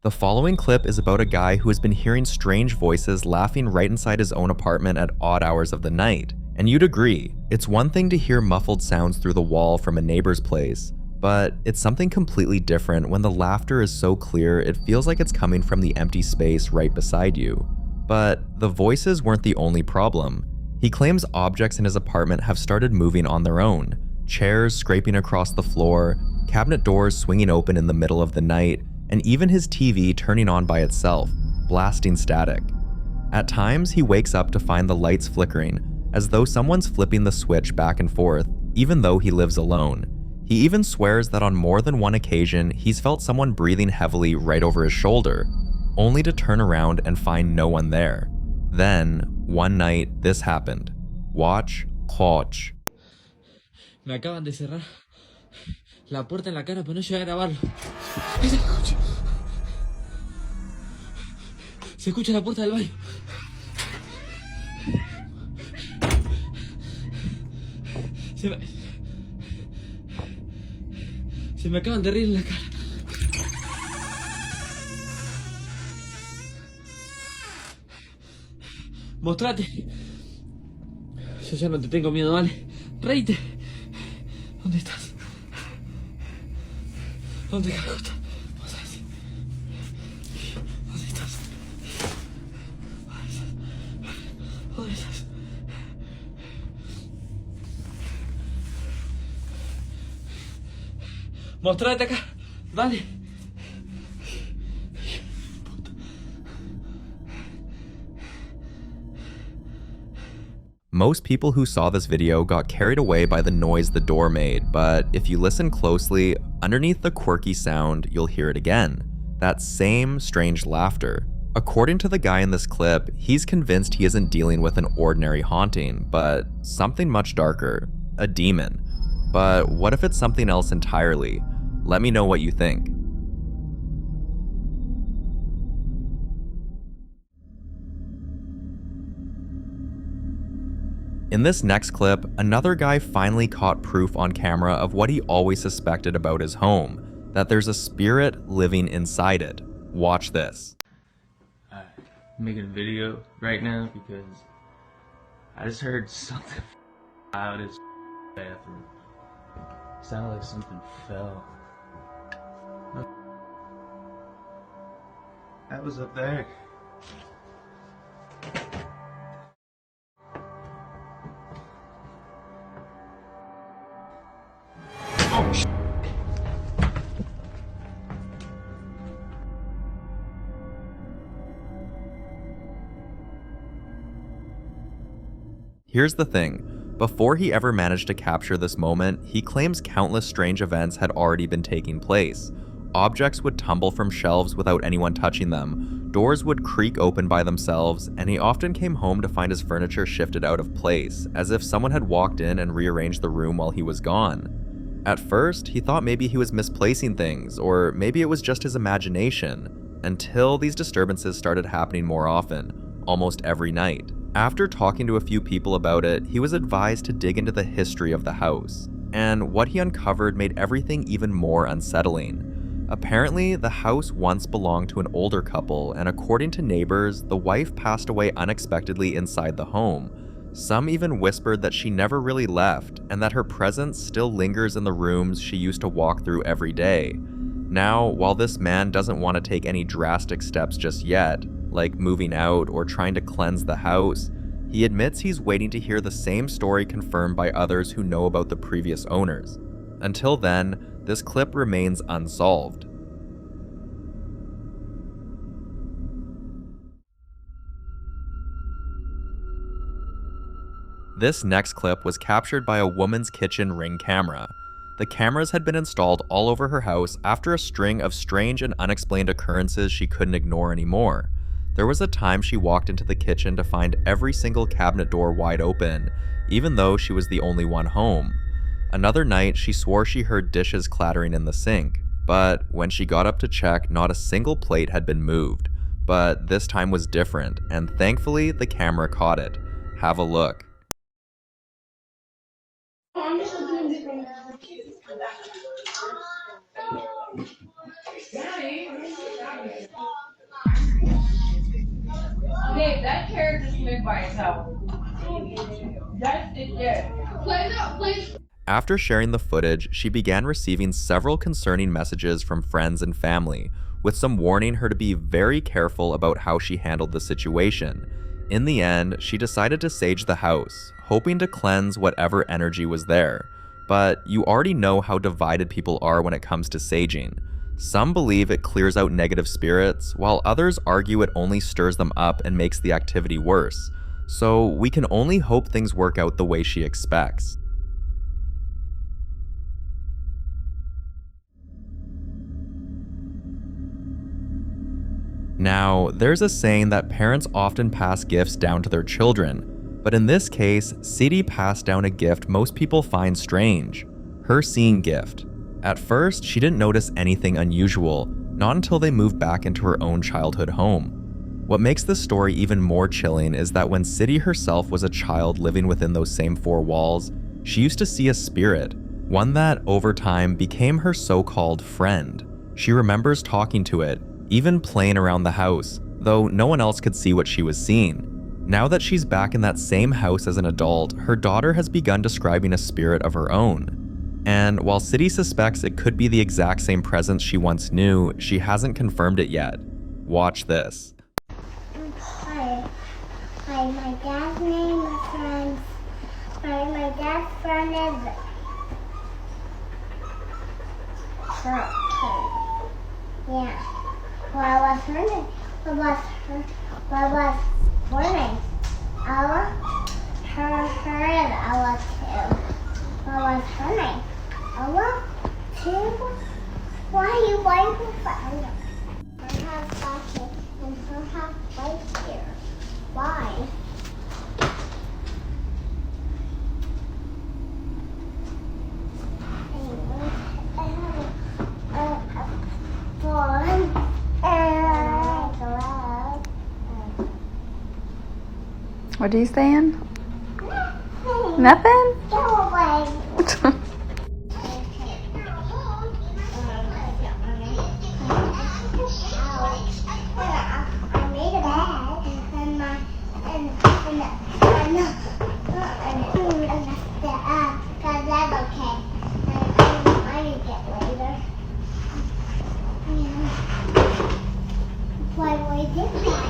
The following clip is about a guy who has been hearing strange voices laughing right inside his own apartment at odd hours of the night. And you'd agree, it's one thing to hear muffled sounds through the wall from a neighbor's place, but it's something completely different when the laughter is so clear it feels like it's coming from the empty space right beside you. But the voices weren't the only problem. He claims objects in his apartment have started moving on their own. Chairs scraping across the floor, cabinet doors swinging open in the middle of the night, and even his TV turning on by itself, blasting static. At times, he wakes up to find the lights flickering, as though someone's flipping the switch back and forth, even though he lives alone. He even swears that on more than one occasion, he's felt someone breathing heavily right over his shoulder, only to turn around and find no one there. Then, one night, this happened. Watch, watch. Me acaban de cerrar la puerta en la cara, pero no llegué a grabarlo. Se escucha. Se escucha la puerta del baño. Se me acaban de reír en la cara. Mostrate. Yo ya no te tengo miedo, ¿vale? Reíte. ¿Dónde estás? ¿Dónde carajo estás? ¿Dónde estás? ¿Dónde estás? Mostrate acá. Dale. Most people who saw this video got carried away by the noise the door made, but if you listen closely, underneath the quirky sound, you'll hear it again. That same strange laughter. According to the guy in this clip, he's convinced he isn't dealing with an ordinary haunting, but something much darker, a demon. But what if it's something else entirely? Let me know what you think. In this next clip, another guy finally caught proof on camera of what he always suspected about his home, that there's a spirit living inside it. Watch this. I'm making a video right now because I just heard something out of this bathroom. Sounded like something fell. That was up there. Here's the thing. Before he ever managed to capture this moment, he claims countless strange events had already been taking place. Objects would tumble from shelves without anyone touching them, doors would creak open by themselves, and he often came home to find his furniture shifted out of place, as if someone had walked in and rearranged the room while he was gone. At first, he thought maybe he was misplacing things, or maybe it was just his imagination, until these disturbances started happening more often, almost every night. After talking to a few people about it, he was advised to dig into the history of the house, and what he uncovered made everything even more unsettling. Apparently, the house once belonged to an older couple, and according to neighbors, the wife passed away unexpectedly inside the home. Some even whispered that she never really left, and that her presence still lingers in the rooms she used to walk through every day. Now, while this man doesn't want to take any drastic steps just yet, like moving out or trying to cleanse the house, he admits he's waiting to hear the same story confirmed by others who know about the previous owners. Until then, this clip remains unsolved. This next clip was captured by a woman's kitchen Ring camera. The cameras had been installed all over her house after a string of strange and unexplained occurrences she couldn't ignore anymore. There was a time she walked into the kitchen to find every single cabinet door wide open, even though she was the only one home. Another night, she swore she heard dishes clattering in the sink, but when she got up to check, not a single plate had been moved. But this time was different, and thankfully, the camera caught it. Have a look. it by itself. That's it there. Play that, please. After sharing the footage, she began receiving several concerning messages from friends and family, with some warning her to be very careful about how she handled the situation. In the end, she decided to sage the house, hoping to cleanse whatever energy was there. But you already know how divided people are when it comes to saging. Some believe it clears out negative spirits, while others argue it only stirs them up and makes the activity worse. So we can only hope things work out the way she expects. Now, there's a saying that parents often pass gifts down to their children, but in this case, Sadie passed down a gift most people find strange: her seeing gift. At first, she didn't notice anything unusual, not until they moved back into her own childhood home. What makes this story even more chilling is that when Sadie herself was a child living within those same four walls, she used to see a spirit, one that over time became her so-called friend. She remembers talking to it, even playing around the house, though no one else could see what she was seeing. Now that she's back in that same house as an adult, her daughter has begun describing a spirit of her own. And while Sadie suspects it could be the exact same presence she once knew, she hasn't confirmed it yet. Watch this. Hi, my dad's name is friends. My dad's friend is yeah. What was her name? What was her name? Ella? Her is Ella too. What was her name? Ella too? Why are you waiting for Ella? Her house back here and her house right here. Why? What are you saying? Nothing? Go away. I made a bed because that's okay. I need it later. Why we did that?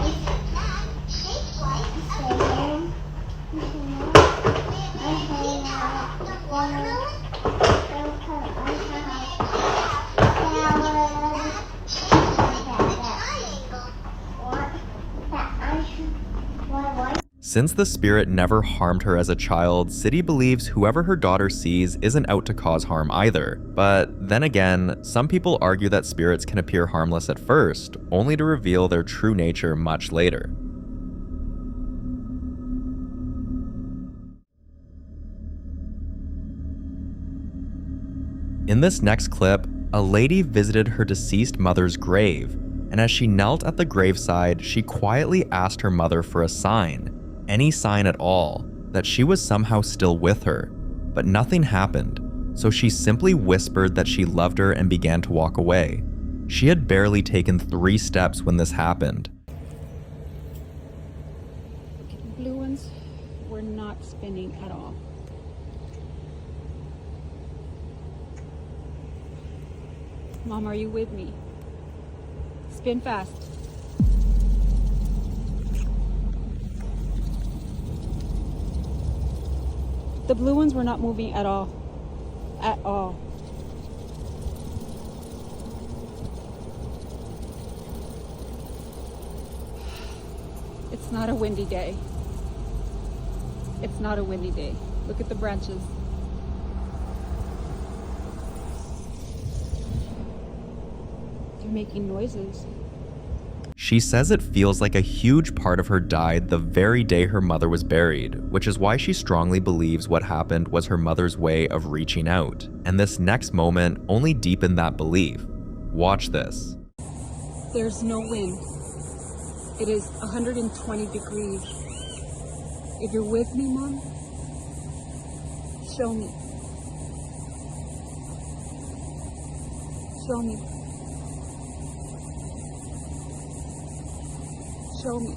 Since the spirit never harmed her as a child, Sadie believes whoever her daughter sees isn't out to cause harm either. But then again, some people argue that spirits can appear harmless at first, only to reveal their true nature much later. In this next clip, a lady visited her deceased mother's grave, and as she knelt at the graveside, she quietly asked her mother for a sign, any sign at all, that she was somehow still with her. But nothing happened, so she simply whispered that she loved her and began to walk away. She had barely taken 3 steps when this happened. The blue ones were not spinning at all. Mom, are you with me? Spin fast. The blue ones were not moving at all. At all. It's not a windy day. It's not a windy day. Look at the branches. They're making noises. She says it feels like a huge part of her died the very day her mother was buried, which is why she strongly believes what happened was her mother's way of reaching out. And this next moment only deepened that belief. Watch this. There's no wind. It is 120 degrees. If you're with me, Mom, show me. Show me. Show me.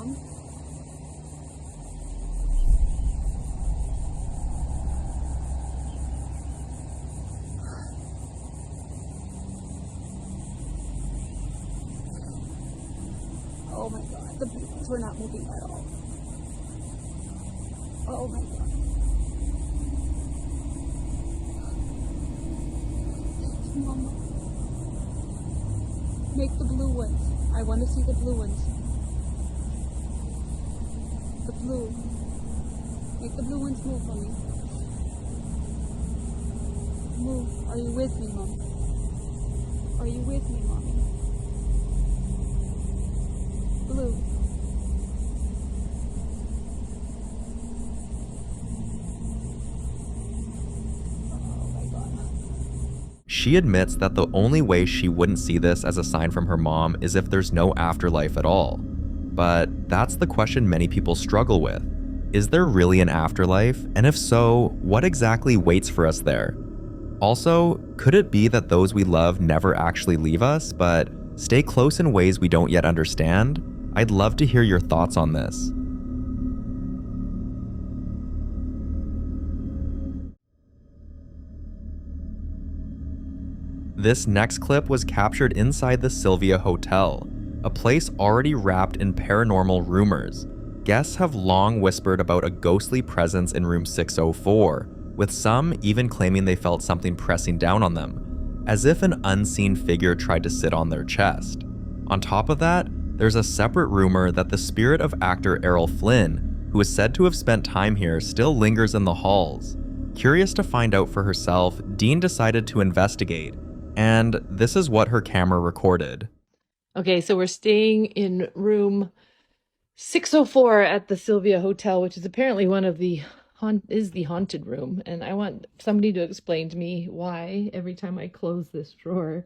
Mom? Oh my god, the beams were not moving at all. Oh my god. Mama. Make the blue ones. I want to see the blue ones. The blue. Make the blue ones move for me. Move. Are you with me, Mom? Are you with me, Mommy? Blue. She admits that the only way she wouldn't see this as a sign from her mom is if there's no afterlife at all. But that's the question many people struggle with. Is there really an afterlife? And if so, what exactly waits for us there? Also, could it be that those we love never actually leave us, but stay close in ways we don't yet understand? I'd love to hear your thoughts on this. This next clip was captured inside the Sylvia Hotel, a place already wrapped in paranormal rumors. Guests have long whispered about a ghostly presence in room 604, with some even claiming they felt something pressing down on them, as if an unseen figure tried to sit on their chest. On top of that, there's a separate rumor that the spirit of actor Errol Flynn, who is said to have spent time here, still lingers in the halls. Curious to find out for herself, Dean decided to investigate, and this is what her camera recorded. Okay, so we're staying in room 604 at the Sylvia Hotel, which is apparently one of the haunted room. And I want somebody to explain to me why every time I close this drawer,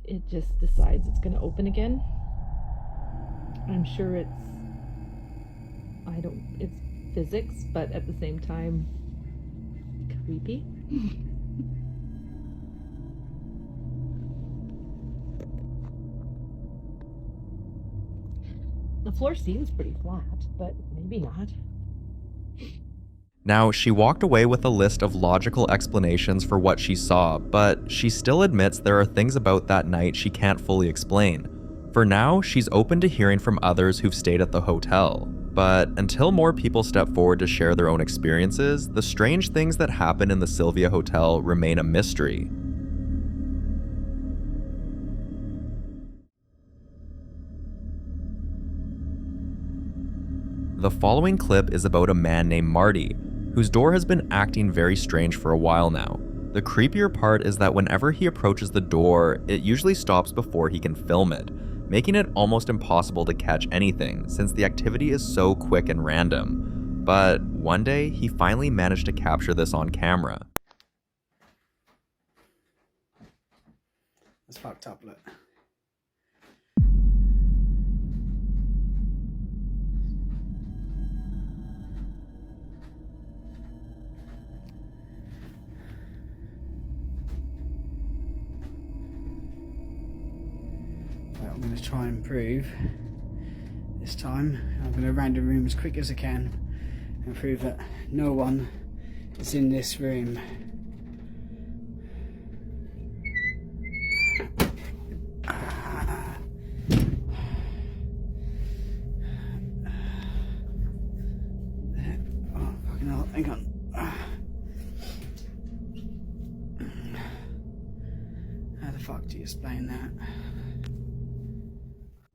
it just decides it's going to open again. I'm sure it's physics, but at the same time, creepy. The floor seems pretty flat, but maybe not. Now, she walked away with a list of logical explanations for what she saw, but she still admits there are things about that night she can't fully explain. For now, she's open to hearing from others who've stayed at the hotel. But until more people step forward to share their own experiences, the strange things that happen in the Sylvia Hotel remain a mystery. The following clip is about a man named Marty, whose door has been acting very strange for a while now. The creepier part is that whenever he approaches the door, it usually stops before he can film it, making it almost impossible to catch anything since the activity is so quick and random. But one day, he finally managed to capture this on camera. That's fucked up, look. I'm going to try and prove this time. I'm going to round the room as quick as I can and prove that no one is in this room. Oh, fucking hell, hang on. How the fuck do you explain that?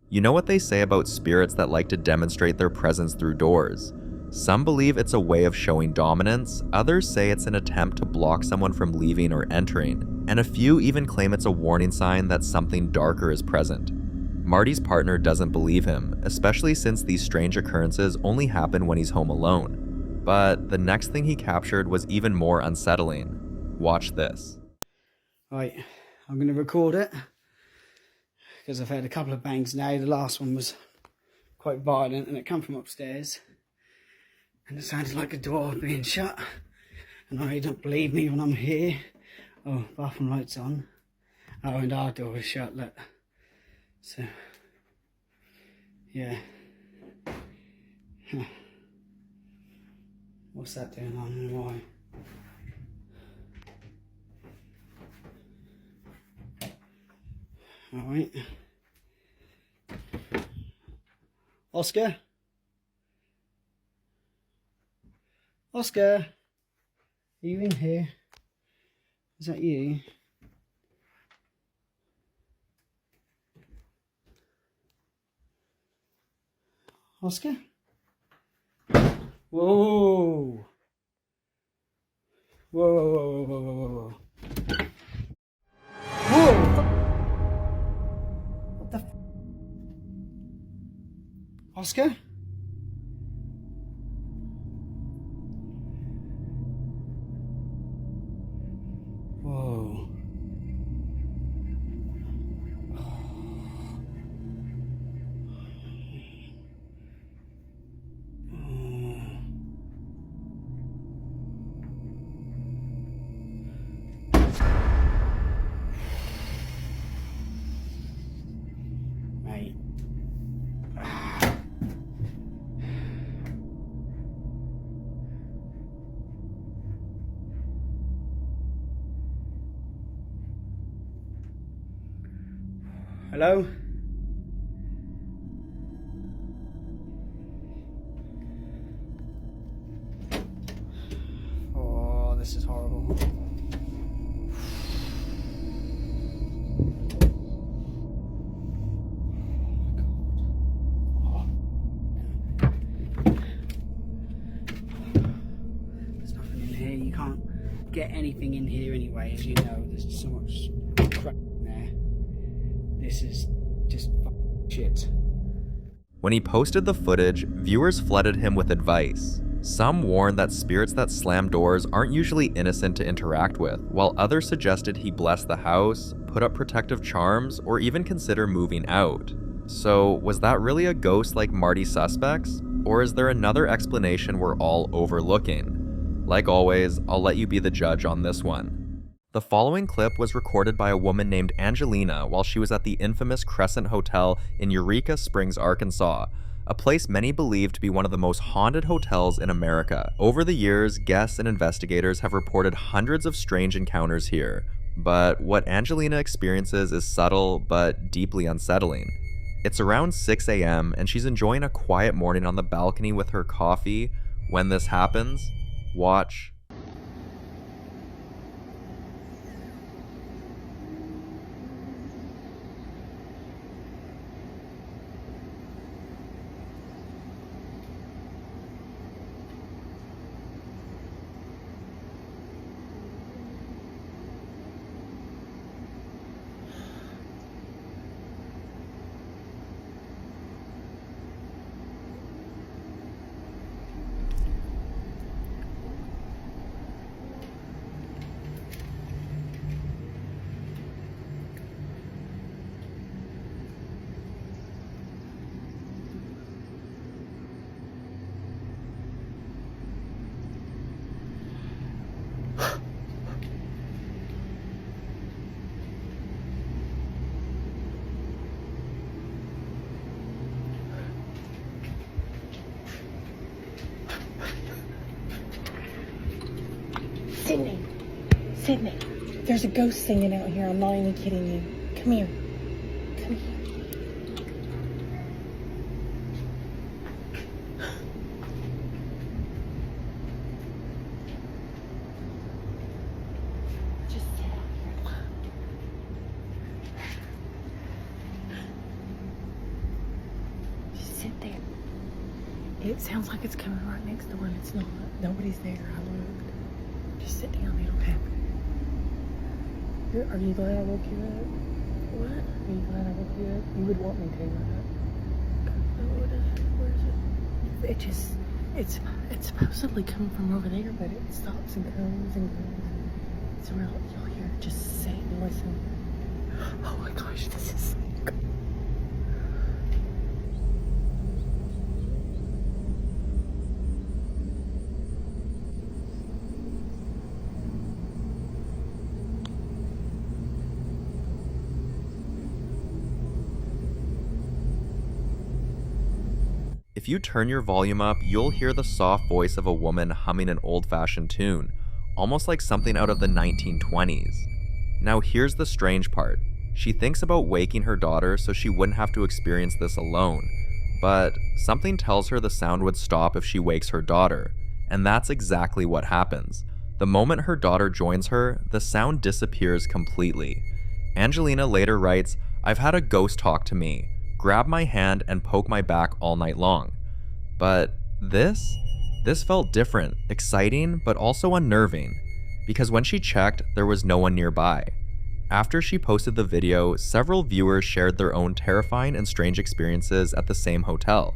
You know what they say about spirits that like to demonstrate their presence through doors? Some believe it's a way of showing dominance, others say it's an attempt to block someone from leaving or entering, and a few even claim it's a warning sign that something darker is present. Marty's partner doesn't believe him, especially since these strange occurrences only happen when he's home alone. But the next thing he captured was even more unsettling. Watch this. Right, I'm going to record it, because I've had a couple of bangs now. The last one was quite violent and it came from upstairs. And it sounded like a door being shut. And I don't believe me when I'm here. Oh, bathroom light's on. Oh, and our door is shut, look. So, Yeah. Huh. What's that doing on and why? Alright. Oscar? Oscar? Are you in here? Is that you? Oscar? Whoa! Whoa, whoa, whoa, whoa, whoa, whoa, whoa. Whoa! What the f? Oscar? Whoa. Mate. Hello? Oh, this is horrible. There's nothing in here. You can't get anything in here anyway, as you know. There's so much crap in there. This is just shit. When he posted the footage, viewers flooded him with advice. Some warned that spirits that slam doors aren't usually innocent to interact with, while others suggested he bless the house, put up protective charms, or even consider moving out. So, was that really a ghost like Marty's suspects? Or is there another explanation we're all overlooking? Like always, I'll let you be the judge on this one. The following clip was recorded by a woman named Angelina while she was at the infamous Crescent Hotel in Eureka Springs, Arkansas, a place many believe to be one of the most haunted hotels in America. Over the years, guests and investigators have reported hundreds of strange encounters here, but what Angelina experiences is subtle but deeply unsettling. It's around 6 a.m. and she's enjoying a quiet morning on the balcony with her coffee when this happens. Watch. Sydney, there's a ghost singing out here. I'm not even kidding you. Come here. Come here. Just sit out here. Just sit there. It sounds like it's coming right next door, and it's not. Nobody's there. I looked. Just sit down. They don't have it. Are you glad I woke you up? What? Are you glad I woke you up? You would want me to, right? Where is it? It's supposedly coming from over there, but it stops and comes and goes. It's real. You'll hear it. Just sit and listen. Oh my gosh, this is so good. If you turn your volume up, you'll hear the soft voice of a woman humming an old-fashioned tune, almost like something out of the 1920s. Now here's the strange part. She thinks about waking her daughter so she wouldn't have to experience this alone, but something tells her the sound would stop if she wakes her daughter, and that's exactly what happens. The moment her daughter joins her, the sound disappears completely. Angelina later writes, "I've had a ghost talk to me, grab my hand and poke my back all night long." But this felt different, exciting, but also unnerving, because when she checked, there was no one nearby. After she posted the video, several viewers shared their own terrifying and strange experiences at the same hotel.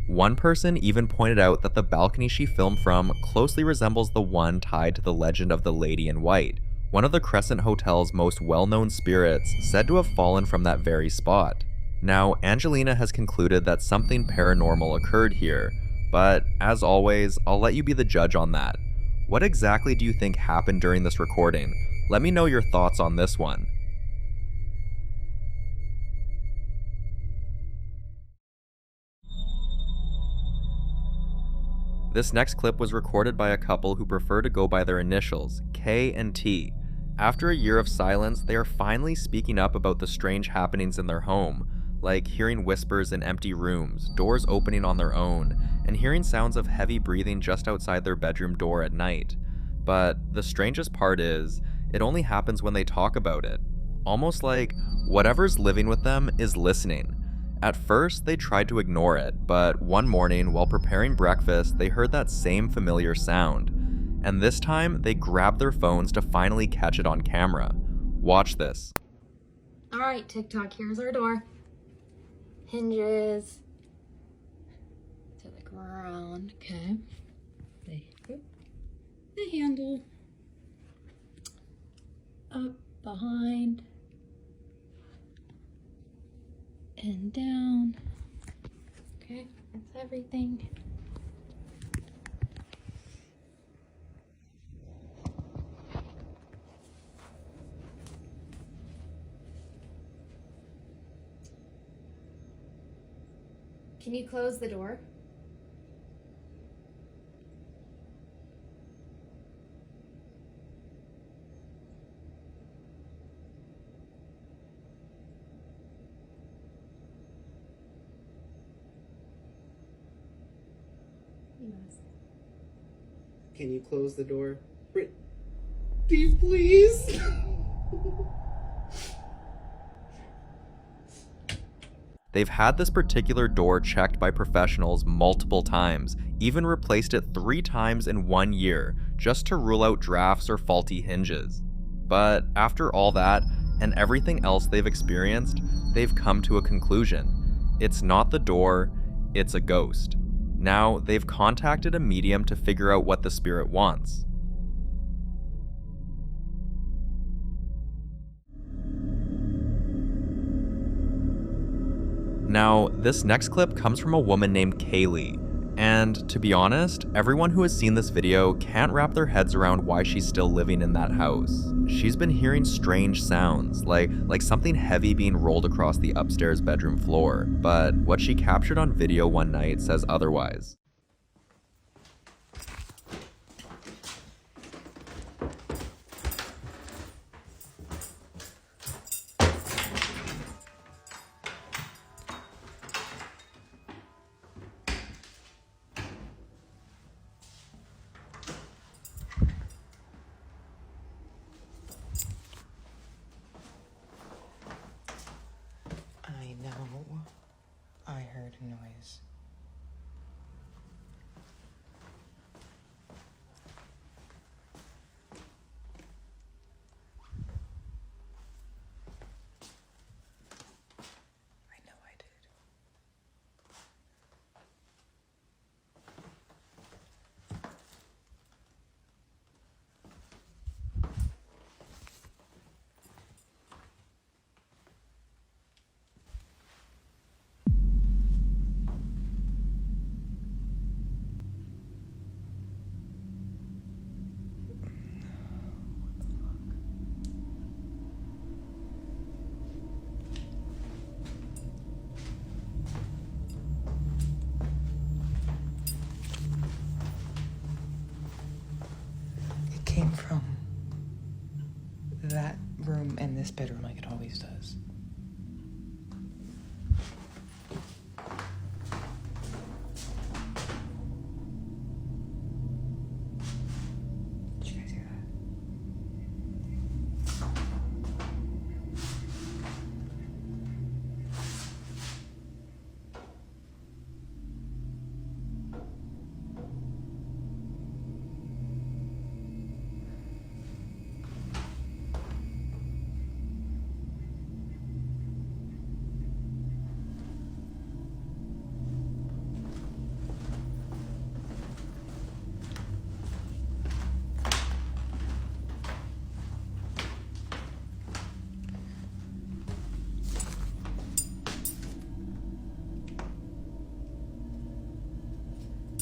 One person even pointed out that the balcony she filmed from closely resembles the one tied to the legend of the Lady in White, one of the Crescent Hotel's most well-known spirits said to have fallen from that very spot. Now, Angelina has concluded that something paranormal occurred here, but as always, I'll let you be the judge on that. What exactly do you think happened during this recording? Let me know your thoughts on this one. This next clip was recorded by a couple who prefer to go by their initials, K and T. After a year of silence, they are finally speaking up about the strange happenings in their home, like hearing whispers in empty rooms, doors opening on their own, and hearing sounds of heavy breathing just outside their bedroom door at night. But the strangest part is, it only happens when they talk about it. Almost like whatever's living with them is listening. At first, they tried to ignore it, but one morning, while preparing breakfast, they heard that same familiar sound. And this time, they grabbed their phones to finally catch it on camera. Watch this. All right, TikTok, here's our door. Hinges. So they come around, okay. The handle. Up, behind. And down. Okay, that's everything. Can you close the door? Yes. Can you close the door? Please? They've had this particular door checked by professionals multiple times, even replaced it 3 times in 1 year, just to rule out drafts or faulty hinges. But after all that, and everything else they've experienced, they've come to a conclusion. It's not the door, it's a ghost. Now, they've contacted a medium to figure out what the spirit wants. Now, this next clip comes from a woman named Kaylee, and to be honest, everyone who has seen this video can't wrap their heads around why she's still living in that house. She's been hearing strange sounds, like something heavy being rolled across the upstairs bedroom floor, but what she captured on video one night says otherwise. I know. I heard a noise. from that room and this bedroom like it always does. Did you guys hear that?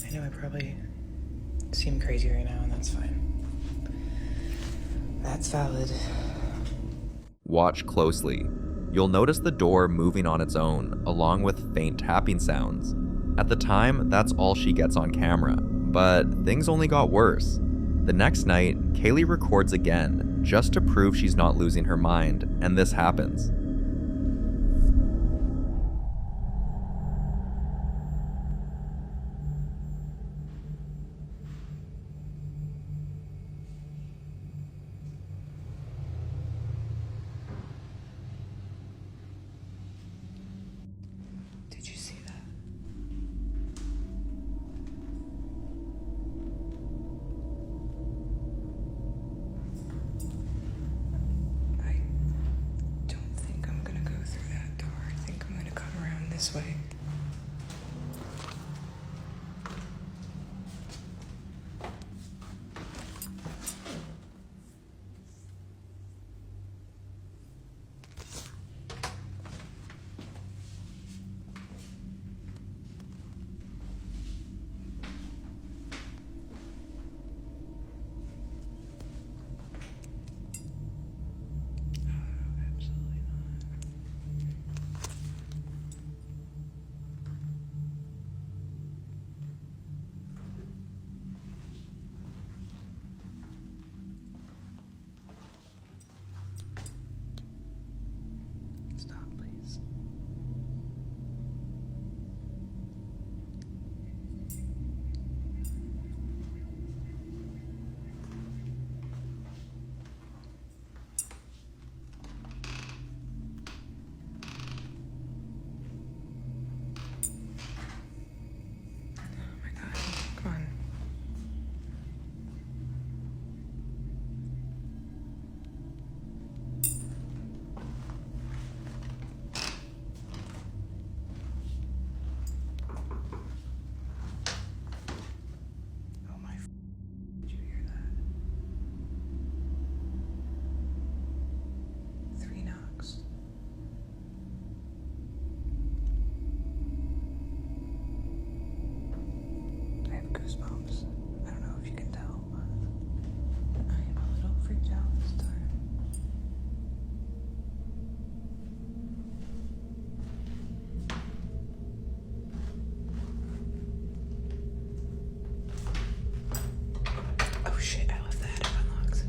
I know I probably seem crazy right now, and that's fine. That's valid. Watch closely. You'll notice the door moving on its own, along with faint tapping sounds. At the time, that's all she gets on camera, but things only got worse. The next night, Kaylee records again, just to prove she's not losing her mind, and this happens. Did you see that? I don't think I'm gonna go through that door. I think I'm gonna come around this way. Absolutely not. Stop, please. Oh my god, come on. Oh my did you hear that? 3 knocks. I have goosebumps. I don't know if you can tell, but I am a little freaked out this time. Oh shit, I left the attic unlocked.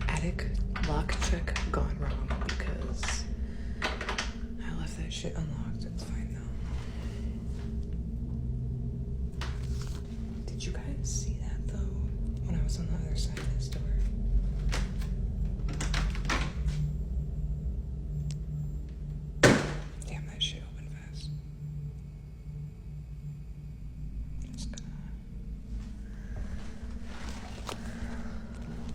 Attic lock check gone wrong because I left that shit unlocked. It's fine though. Did you guys see that though? When I was on the other side of this door. Damn, that shit opened fast. Just gonna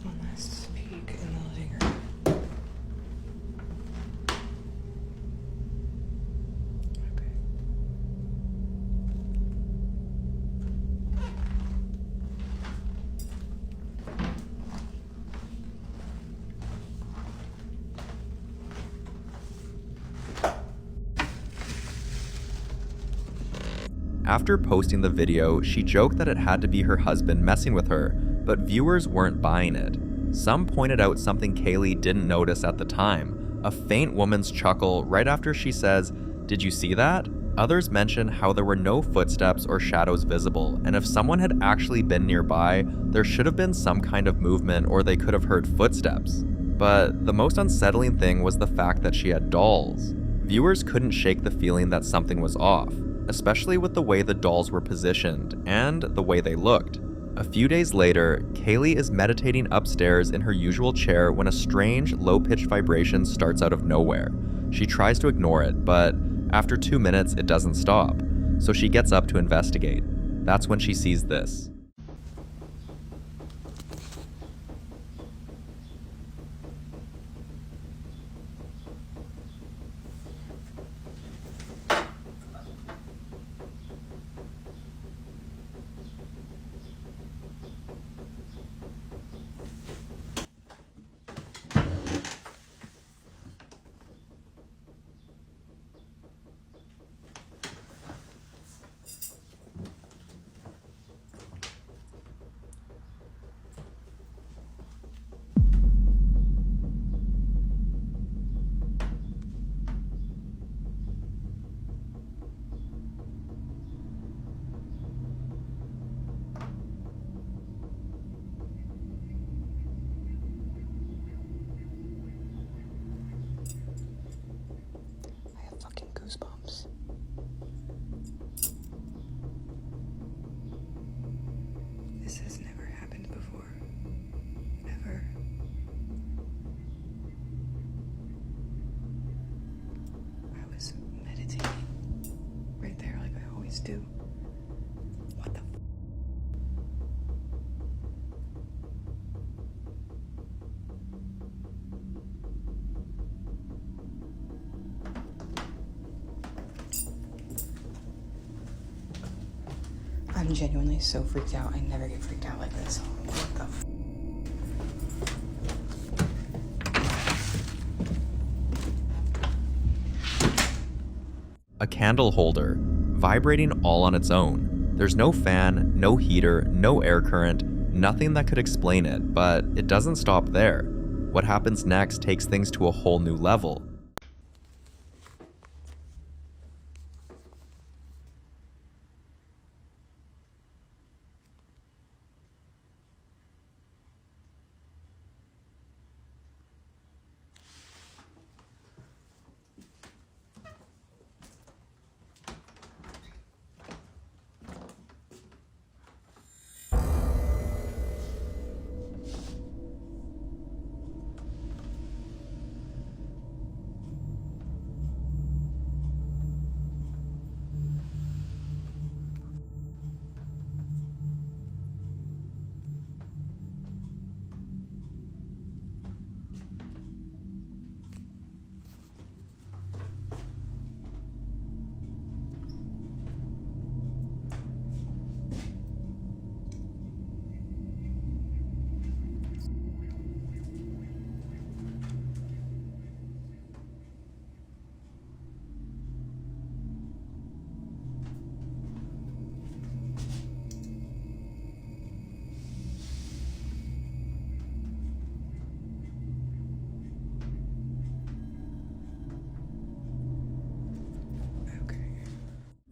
one last peek in the living room. Okay. After posting the video, she joked that it had to be her husband messing with her, but viewers weren't buying it. Some pointed out something Kaylee didn't notice at the time, a faint woman's chuckle right after she says, "Did you see that?" Others mention how there were no footsteps or shadows visible, and if someone had actually been nearby, there should have been some kind of movement or they could have heard footsteps. But the most unsettling thing was the fact that she had dolls. Viewers couldn't shake the feeling that something was off, especially with the way the dolls were positioned and the way they looked. A few days later, Kaylee is meditating upstairs in her usual chair when a strange, low-pitched vibration starts out of nowhere. She tries to ignore it, but after 2 minutes, it doesn't stop, so she gets up to investigate. That's when she sees this. Fucking goosebumps. This has never happened before. Ever. I was meditating right there like I always do. What the f? I'm genuinely so freaked out. I never get freaked out like this. What the f? A candle holder, vibrating all on its own. There's no fan, no heater, no air current, nothing that could explain it, but it doesn't stop there. What happens next takes things to a whole new level.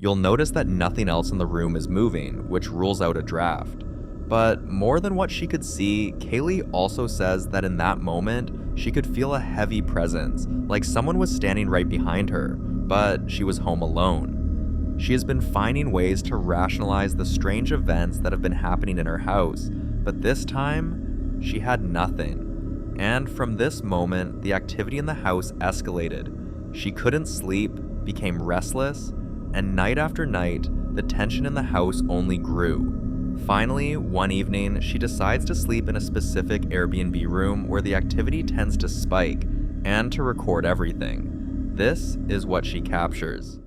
You'll notice that nothing else in the room is moving, which rules out a draft. But more than what she could see, Kaylee also says that in that moment, she could feel a heavy presence, like someone was standing right behind her, but she was home alone. She has been finding ways to rationalize the strange events that have been happening in her house, but this time, she had nothing. And from this moment, the activity in the house escalated. She couldn't sleep, became restless, and night after night, the tension in the house only grew. Finally, one evening, she decides to sleep in a specific Airbnb room where the activity tends to spike, and to record everything. This is what she captures.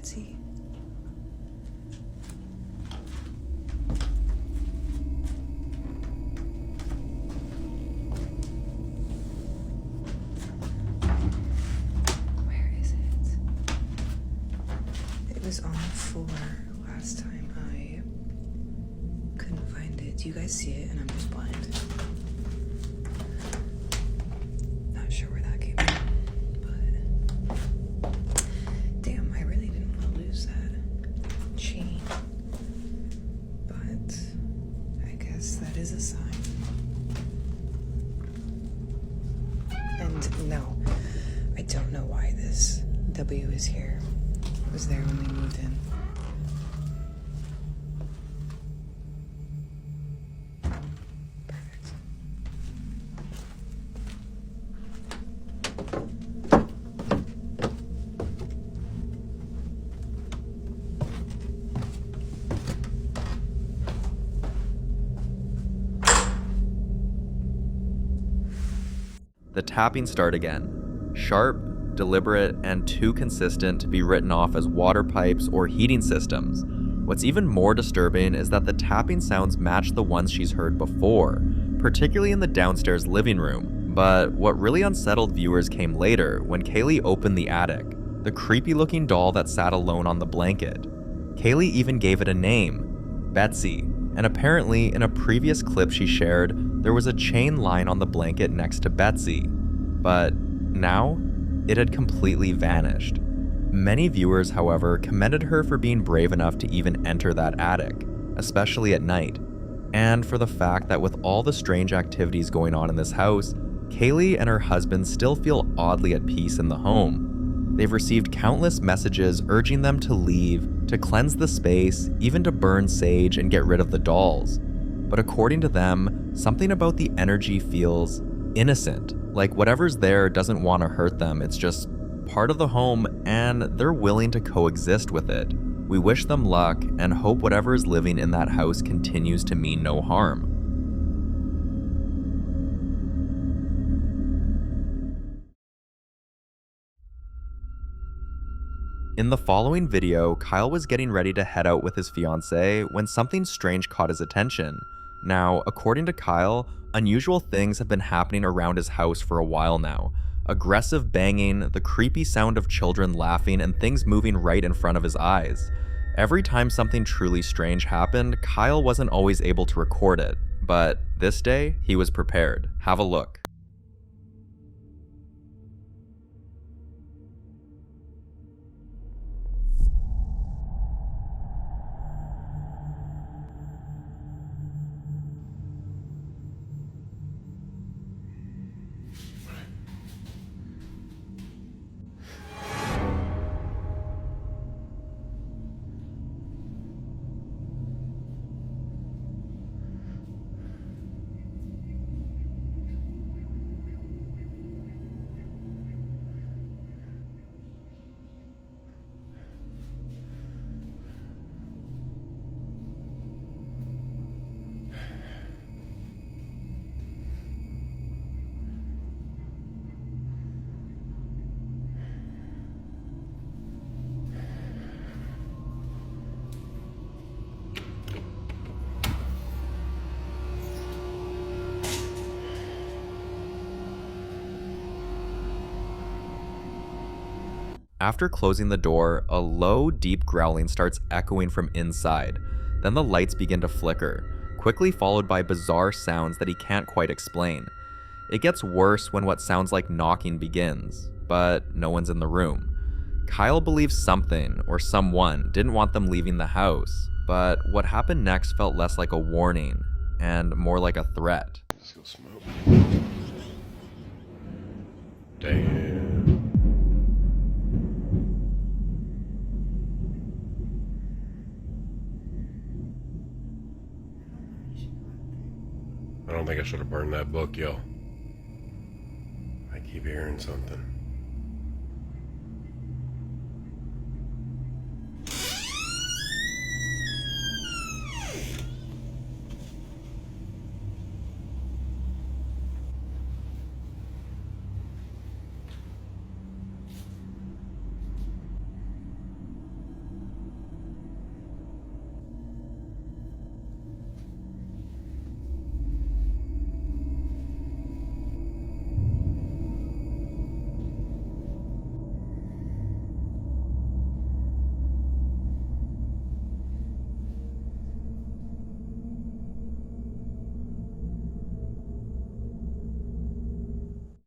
Betsy. Where is it? It was on the floor last time. I couldn't find it. Do you guys see it? And I'm just blind. Not sure where that came from, but damn, I really didn't want to lose that chain. But I guess that is a sign. And no, I don't know why this W is here. It was there when we moved in. The tapping start again. Sharp, deliberate, and too consistent to be written off as water pipes or heating systems. What's even more disturbing is that the tapping sounds match the ones she's heard before, particularly in the downstairs living room. But what really unsettled viewers came later when Kaylee opened the attic, the creepy looking doll that sat alone on the blanket. Kaylee even gave it a name, Betsy, and apparently in a previous clip she shared, there was a chain line on the blanket next to Betsy. But now, it had completely vanished. Many viewers, however, commended her for being brave enough to even enter that attic, especially at night, and for the fact that with all the strange activities going on in this house, Kaylee and her husband still feel oddly at peace in the home. They've received countless messages urging them to leave, to cleanse the space, even to burn sage and get rid of the dolls. But according to them, something about the energy feels innocent, like whatever's there doesn't want to hurt them, it's just part of the home and they're willing to coexist with it. We wish them luck and hope whatever is living in that house continues to mean no harm. In the following video, Kyle was getting ready to head out with his fiancée when something strange caught his attention. Now, according to Kyle, unusual things have been happening around his house for a while now. Aggressive banging, the creepy sound of children laughing, and things moving right in front of his eyes. Every time something truly strange happened, Kyle wasn't always able to record it, but this day, he was prepared. Have a look. After closing the door, a low, deep growling starts echoing from inside. Then the lights begin to flicker, quickly followed by bizarre sounds that he can't quite explain. It gets worse when what sounds like knocking begins, but no one's in the room. Kyle believes something or someone didn't want them leaving the house, but what happened next felt less like a warning and more like a threat. Let's go smoke. Damn. I don't think I should have burned that book, yo. I keep hearing something.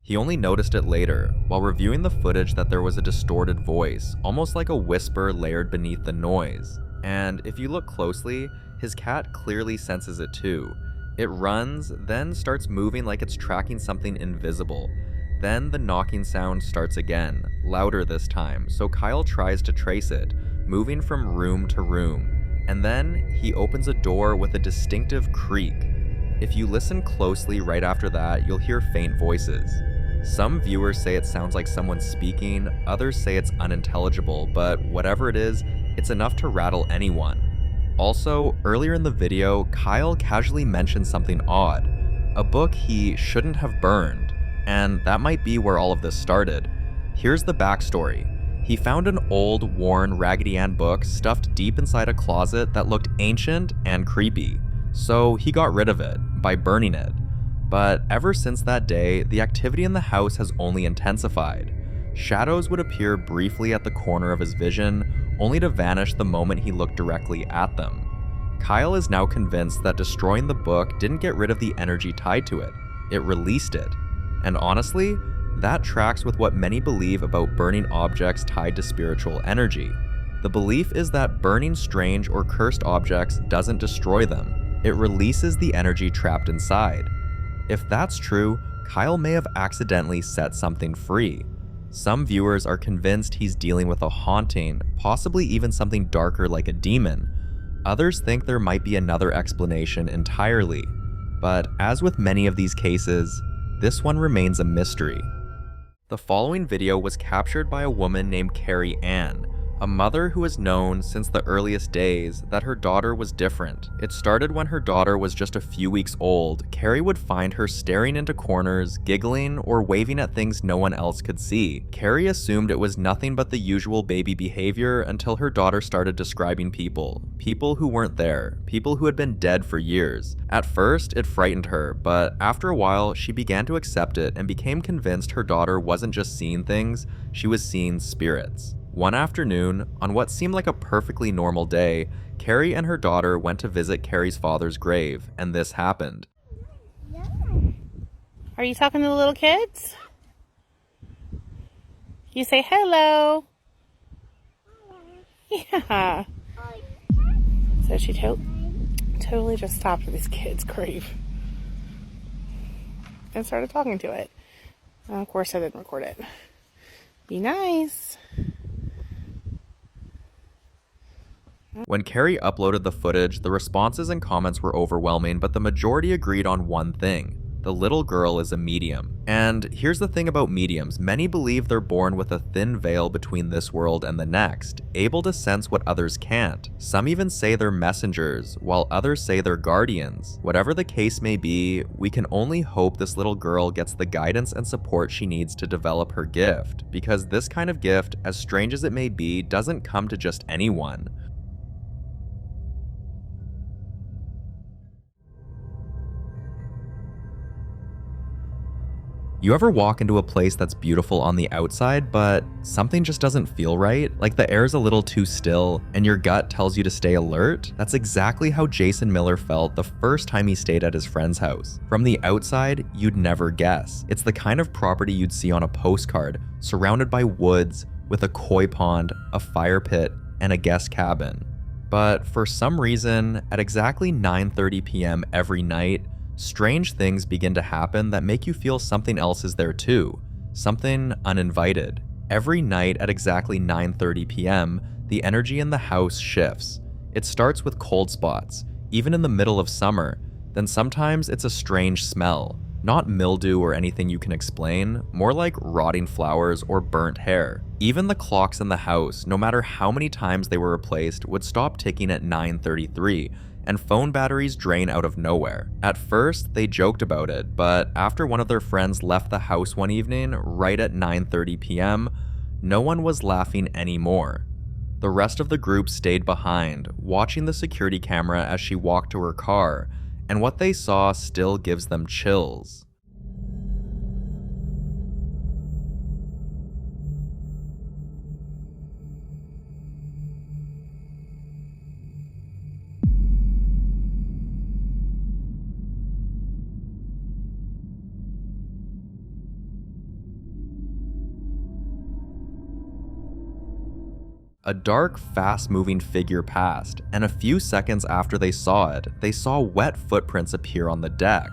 He only noticed it later, while reviewing the footage, that there was a distorted voice, almost like a whisper layered beneath the noise. And if you look closely, his cat clearly senses it too. It runs, then starts moving like it's tracking something invisible. Then the knocking sound starts again, louder this time, so Kyle tries to trace it, moving from room to room. And then he opens a door with a distinctive creak. If you listen closely right after that, you'll hear faint voices. Some viewers say it sounds like someone speaking, others say it's unintelligible, but whatever it is, it's enough to rattle anyone. Also, earlier in the video, Kyle casually mentioned something odd, a book he shouldn't have burned, and that might be where all of this started. Here's the backstory. He found an old, worn Raggedy Ann book stuffed deep inside a closet that looked ancient and creepy, so he got rid of it by burning it. But ever since that day, the activity in the house has only intensified. Shadows would appear briefly at the corner of his vision, only to vanish the moment he looked directly at them. Kyle is now convinced that destroying the book didn't get rid of the energy tied to it, it released it. And honestly, that tracks with what many believe about burning objects tied to spiritual energy. The belief is that burning strange or cursed objects doesn't destroy them, it releases the energy trapped inside. If that's true, Kyle may have accidentally set something free. Some viewers are convinced he's dealing with a haunting, possibly even something darker like a demon. Others think there might be another explanation entirely. But as with many of these cases, this one remains a mystery. The following video was captured by a woman named Carrie Ann, a mother who has known since the earliest days that her daughter was different. It started when her daughter was just a few weeks old. Carrie would find her staring into corners, giggling, or waving at things no one else could see. Carrie assumed it was nothing but the usual baby behavior until her daughter started describing people who weren't there, people who had been dead for years. At first, it frightened her, but after a while, she began to accept it and became convinced her daughter wasn't just seeing things, she was seeing spirits. One afternoon, on what seemed like a perfectly normal day, Carrie and her daughter went to visit Carrie's father's grave, and this happened. Are you talking to the little kids? You say hello. Yeah. So she totally just stopped at this kid's grave and started talking to it. Of course, I didn't record it. Be nice. When Carrie uploaded the footage, the responses and comments were overwhelming, but the majority agreed on one thing. The little girl is a medium. And here's the thing about mediums, many believe they're born with a thin veil between this world and the next, able to sense what others can't. Some even say they're messengers, while others say they're guardians. Whatever the case may be, we can only hope this little girl gets the guidance and support she needs to develop her gift, because this kind of gift, as strange as it may be, doesn't come to just anyone. You ever walk into a place that's beautiful on the outside, but something just doesn't feel right? Like the air's a little too still, and your gut tells you to stay alert? That's exactly how Jason Miller felt the first time he stayed at his friend's house. From the outside, you'd never guess. It's the kind of property you'd see on a postcard, surrounded by woods, with a koi pond, a fire pit, and a guest cabin. But for some reason, at exactly 9:30 p.m. every night, strange things begin to happen that make you feel something else is there too, something uninvited. Every night at exactly 9:30 p.m., the energy in the house shifts. It starts with cold spots, even in the middle of summer. Then sometimes it's a strange smell, not mildew or anything you can explain, more like rotting flowers or burnt hair. Even the clocks in the house, no matter how many times they were replaced, would stop ticking at 9:33, and phone batteries drain out of nowhere. At first, they joked about it, but after one of their friends left the house one evening, right at 9:30 p.m., no one was laughing anymore. The rest of the group stayed behind, watching the security camera as she walked to her car, and what they saw still gives them chills. A dark, fast-moving figure passed, and a few seconds after they saw it, they saw wet footprints appear on the deck,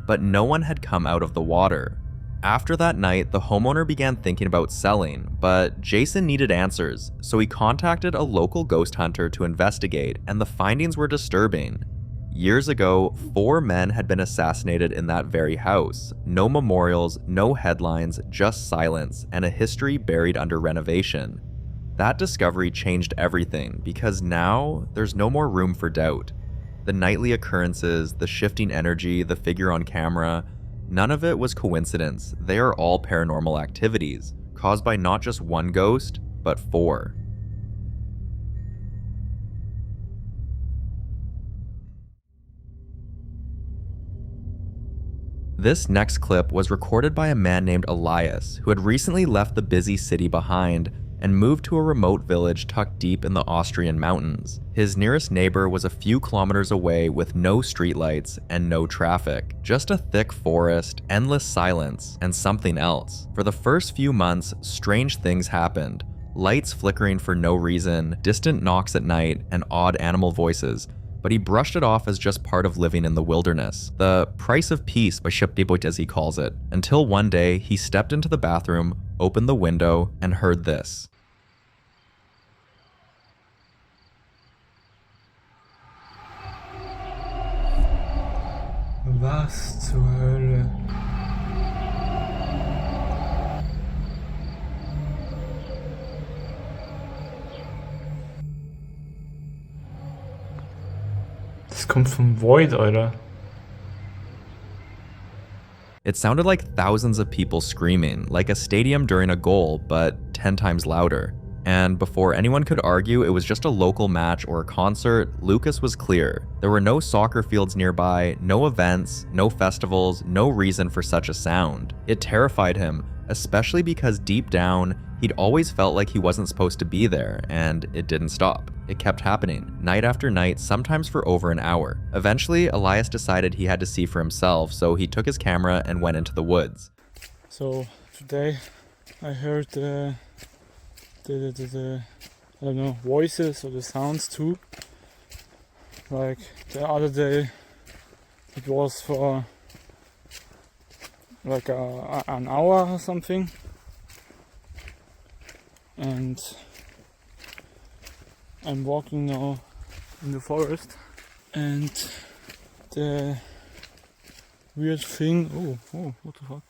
but no one had come out of the water. After that night, the homeowner began thinking about selling, but Jason needed answers, so he contacted a local ghost hunter to investigate, and the findings were disturbing. Years ago, 4 men had been assassinated in that very house. No memorials, no headlines, just silence, and a history buried under renovation. That discovery changed everything, because now there's no more room for doubt. The nightly occurrences, the shifting energy, the figure on camera, none of it was coincidence. They are all paranormal activities, caused by not just one ghost, but 4. This next clip was recorded by a man named Elias, who had recently left the busy city behind and moved to a remote village tucked deep in the Austrian mountains. His nearest neighbor was a few kilometers away with no streetlights and no traffic, just a thick forest, endless silence, and something else. For the first few months, strange things happened. Lights flickering for no reason, distant knocks at night, and odd animal voices, but he brushed it off as just part of living in the wilderness. The price of peace, as he calls it, until one day he stepped into the bathroom, opened the window, and heard this. Was zur Hölle? Das kommt vom Void, Alter. It sounded like thousands of people screaming, like a stadium during a goal, but 10 times louder. And before anyone could argue it was just a local match or a concert, Lucas was clear. There were no soccer fields nearby, no events, no festivals, no reason for such a sound. It terrified him, especially because deep down, he'd always felt like he wasn't supposed to be there, and it didn't stop. It kept happening, night after night, sometimes for over an hour. Eventually, Elias decided he had to see for himself, so he took his camera and went into the woods. So, today I heard the I don't know, voices or the sounds too. Like the other day, it was for like an hour or something. And I'm walking now in the forest, and the weird thing, what the fuck?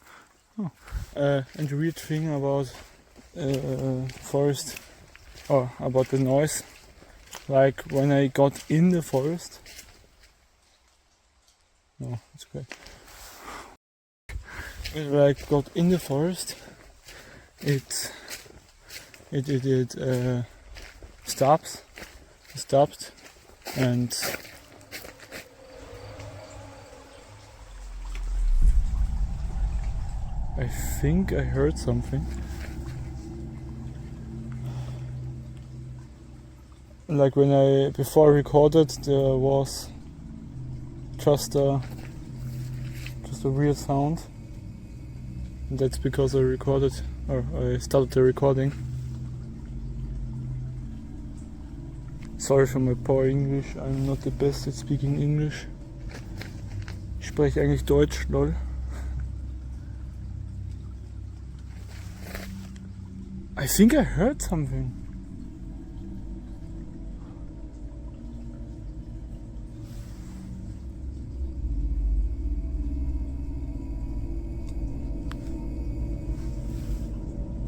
And the weird thing about forest, or about the noise, like when I got in the forest, no, it's great. When I got in the forest, it stopped, and I think I heard something. Like before I recorded, there was just a weird sound. And that's because I started the recording. Sorry for my poor English, I'm not the best at speaking English. Ich spreche eigentlich Deutsch, lol. I think I heard something.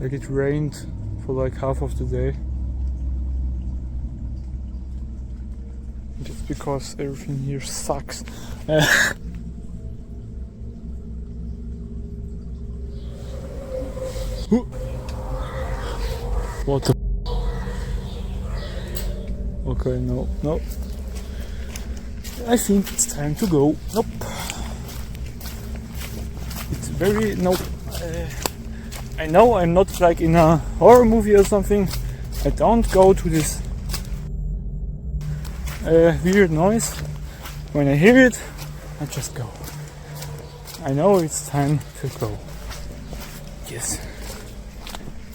Like it rained for like half of the day. Just because everything here sucks. What the? Okay, no. I think it's time to go. Nope. It's very nope. I know I'm not like in a horror movie or something. I don't go to this weird noise. When I hear it, I just go. I know it's time to go. Yes.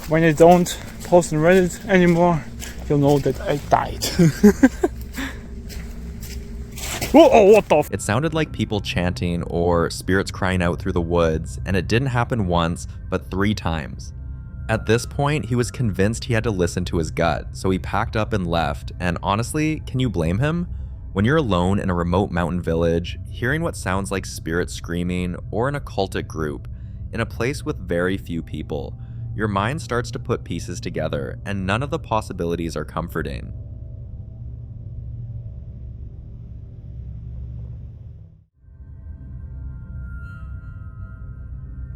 When I don't post on Reddit anymore, you'll know that I died. Oh, what the f? It sounded like people chanting or spirits crying out through the woods, and it didn't happen once, but 3 times. At this point, he was convinced he had to listen to his gut, so he packed up and left, and honestly, can you blame him? When you're alone in a remote mountain village, hearing what sounds like spirits screaming, or an occultic group, in a place with very few people, your mind starts to put pieces together, and none of the possibilities are comforting.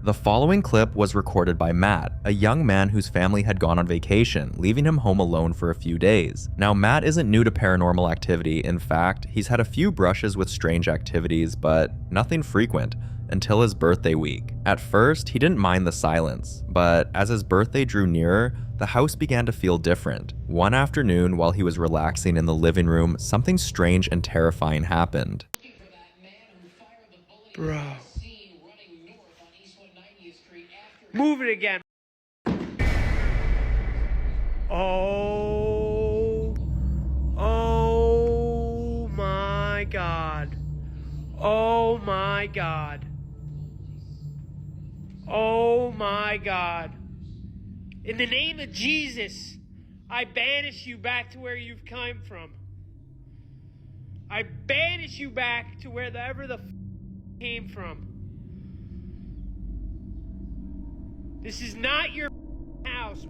The following clip was recorded by Matt, a young man whose family had gone on vacation, leaving him home alone for a few days. Now, Matt isn't new to paranormal activity. In fact, he's had a few brushes with strange activities, but nothing frequent, until his birthday week. At first, he didn't mind the silence, but as his birthday drew nearer, the house began to feel different. One afternoon, while he was relaxing in the living room, something strange and terrifying happened. Bro. Move it again. Oh my God. Oh my God. Oh my God. In the name of Jesus, I banish you back to where you've come from. I banish you back to wherever the came from. This is not your house.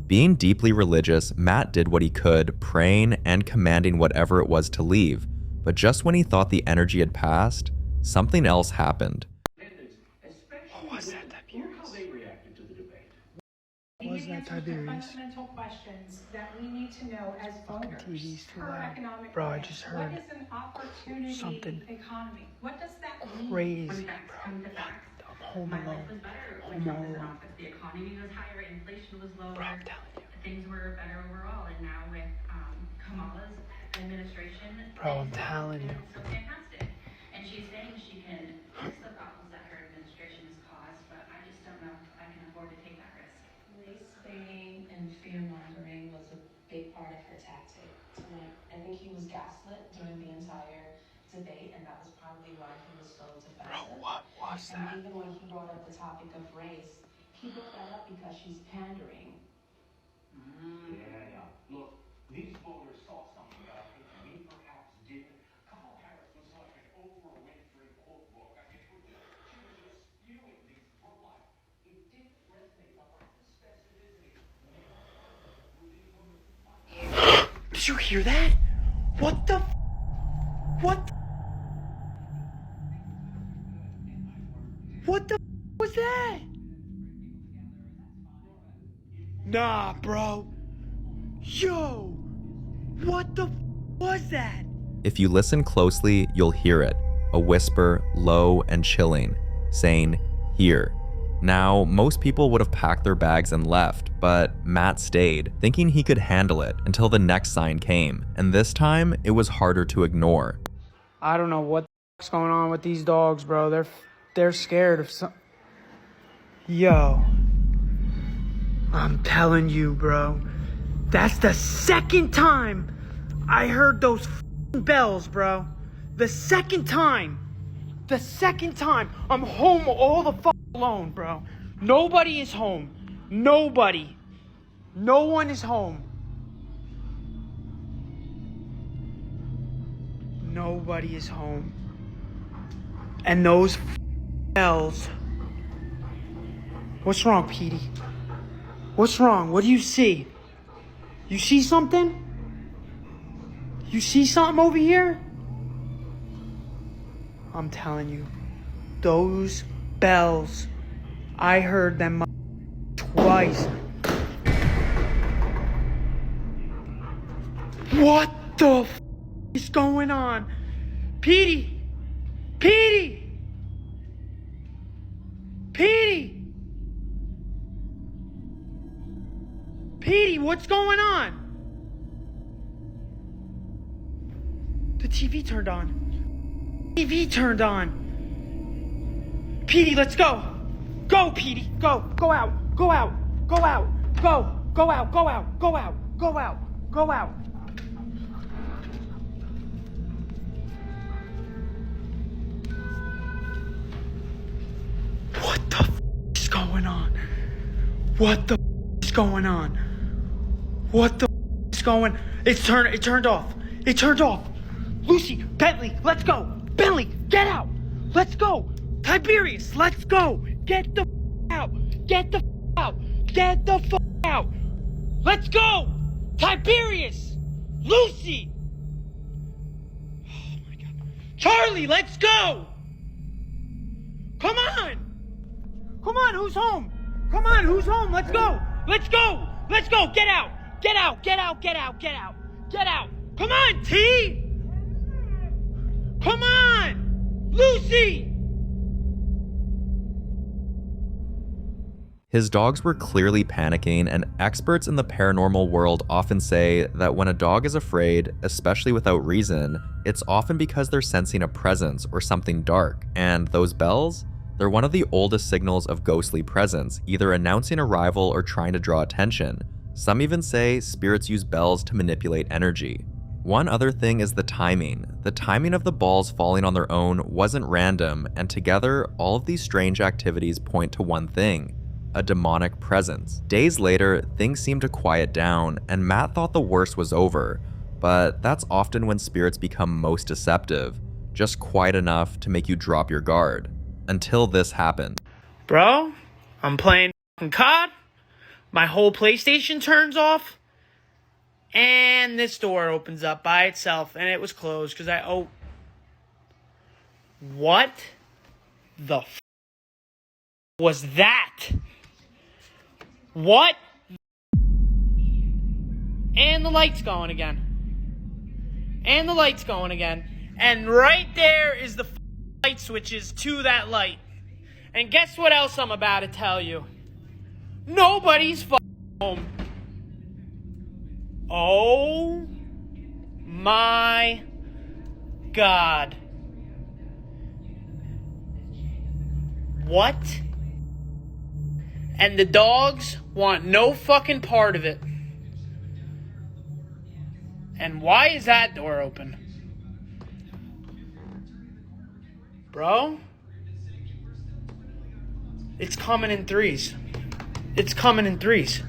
Being deeply religious, Matt did what he could, praying and commanding whatever it was to leave. But just when he thought the energy had passed, something else happened. What was that, Tiberius? What was that, Tiberius? Fundamental questions that we need to know as Fucking voters. TV's too Per loud. economic Bro, I life. just heard What is an opportunity something economy? What does that mean? crazy, When bro. facts I'm home alone. Home all alone. The economy was higher, inflation was lower. Bro, I'm telling you. Things were better overall, and now with Kamala's administration, Bro, I'm telling you. it's so fantastic. And she's saying she can fix the problems that her administration has caused, but I just don't know if I can afford to take that risk. Race baiting and fear mongering was a big part of her tactic tonight. I think he was gaslit during the entire debate, and that was probably why he was so defensive. Bro, what was that? And even when he brought up the topic of race, he brought that up because she's pandering. Yeah. Look, these voters saw something that I think we perhaps didn't. Kamala Harris was like an Oprah Winfrey quote book. I mean, she was just spewing these pro-life. It didn't resonate. A lack of specificity. Did you hear that? What the? What? What the was that? Nah, bro. Yo, what the was that? If you listen closely, you'll hear it, a whisper, low and chilling, saying, "Here." Now, most people would have packed their bags and left, but Matt stayed, thinking he could handle it until the next sign came, and this time, it was harder to ignore. I don't know what the fuck's going on with these dogs, bro. They're scared of some. Yo, I'm telling you, bro. That's the second time I heard those bells, bro. The second time. I'm home all the fuck alone, bro. Nobody is home. Nobody. No one is home. Nobody is home. And those bells. What's wrong, Petey? What's wrong? What do you see? You see something? You see something over here? I'm telling you, those bells, I heard them twice. What the f is going on? Petey! Petey! Petey! Petey, what's going on? The TV turned on. TV turned on. Petey, let's go. Go, Petey. Go. Go out. Go out. Go out! Go! Go out! Go out! Go out! Go out! Go out! What the f is going on? What the f is going on? What the f is going? It turned off. It turned off. Lucy, Bentley, let's go. Bentley, get out. Let's go. Tiberius, let's go. Get the f out. Get the f out. Get the f out. Let's go. Tiberius, Lucy. Oh my God. Charlie, let's go. Come on. Come on, who's home? Come on, who's home? Let's go. Let's go. Let's go. Get out. Get out. Get out. Get out. Get out. Get out. Come on, T. Come on. Lucy. His dogs were clearly panicking, and experts in the paranormal world often say that when a dog is afraid, especially without reason, it's often because they're sensing a presence or something dark. And those bells? They're one of the oldest signals of ghostly presence, either announcing arrival or trying to draw attention. Some even say spirits use bells to manipulate energy. One other thing is the timing. The timing of the balls falling on their own wasn't random, and together, all of these strange activities point to one thing: a demonic presence. Days later, things seemed to quiet down, and Matt thought the worst was over, but that's often when spirits become most deceptive, just quiet enough to make you drop your guard. Until this happened. Bro, I'm playing COD. My whole PlayStation turns off. And this door opens up by itself. And it was closed because what the f was that? What? And the light's going again. And the light's going again. And right there is the light switches to that light. And guess what else I'm about to tell you? Nobody's home. Oh my God. What? And the dogs want no fucking part of it. And why is that door open? Bro? It's coming in threes. It's coming in threes.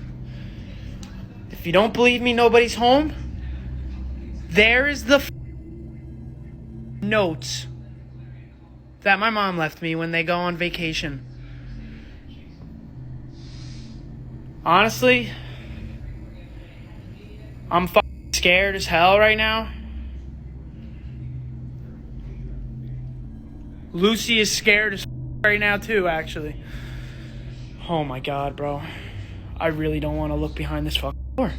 If you don't believe me, nobody's home. There is the notes that my mom left me when they go on vacation. Honestly, I'm scared as hell right now. Lucy is scared as right now too, actually. Oh my God, bro. I really don't want to look behind this fucking door.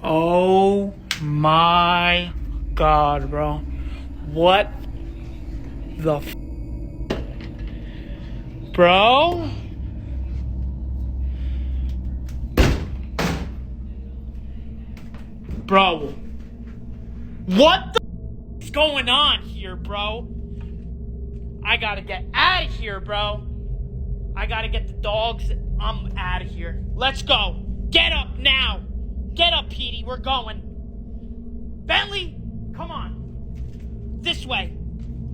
Oh my God, bro. What the f? Bro? Bro. What the f is going on here, bro? I gotta get out of here, bro. I gotta get the dogs. I'm out of here. Let's go. Get up now. Get up, Petey. We're going. Bentley, come on. This way.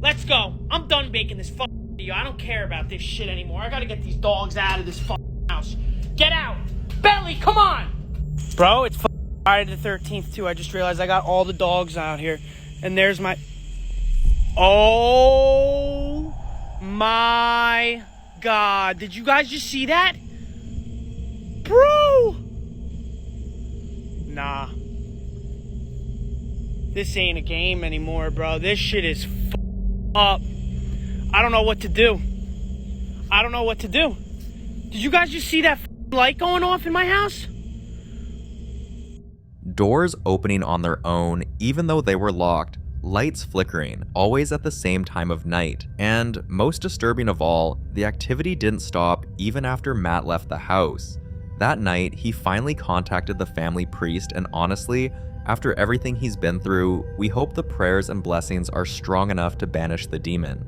Let's go. I'm done making this fucking video. I don't care about this shit anymore. I gotta get these dogs out of this fucking house. Get out. Bentley, come on. Bro, it's Friday the 13th too. I just realized I got all the dogs out here. And there's my... Oh my God. Did you guys just see that? Bro! Nah. This ain't a game anymore, bro. This shit is up. I don't know what to do. I don't know what to do. Did you guys just see that light going off in my house? Doors opening on their own, even though they were locked, lights flickering, always at the same time of night. And most disturbing of all, the activity didn't stop even after Matt left the house. That night, he finally contacted the family priest, and honestly, After everything he's been through, we hope the prayers and blessings are strong enough to banish the demon.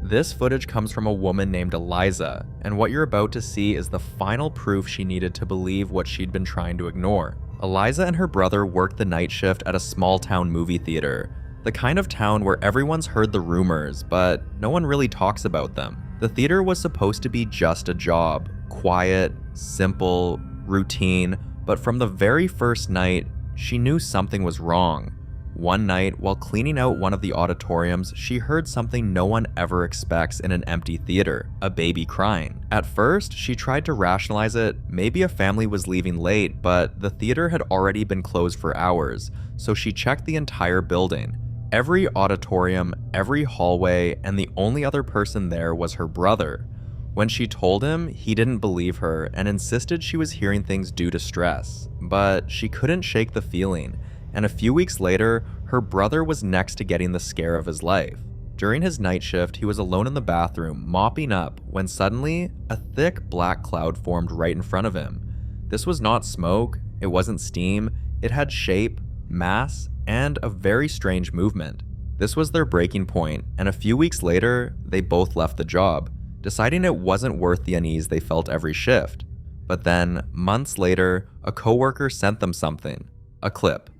This footage comes from a woman named Eliza, and what you're about to see is the final proof she needed to believe what she'd been trying to ignore. Eliza and her brother worked the night shift at a small town movie theater, the kind of town where everyone's heard the rumors, but no one really talks about them. The theater was supposed to be just a job, quiet, simple, routine, but from the very first night, she knew something was wrong. One night, while cleaning out one of the auditoriums, she heard something no one ever expects in an empty theater, a baby crying. At first, she tried to rationalize it, maybe a family was leaving late, but the theater had already been closed for hours, so she checked the entire building. Every auditorium, every hallway, and the only other person there was her brother. When she told him, he didn't believe her and insisted she was hearing things due to stress, but she couldn't shake the feeling. And a few weeks later, her brother was next to getting the scare of his life. During his night shift, he was alone in the bathroom, mopping up, when suddenly, a thick black cloud formed right in front of him. This was not smoke, it wasn't steam, it had shape, mass, and a very strange movement. This was their breaking point, and a few weeks later, they both left the job, deciding it wasn't worth the unease they felt every shift. But then, months later, a coworker sent them something, a clip.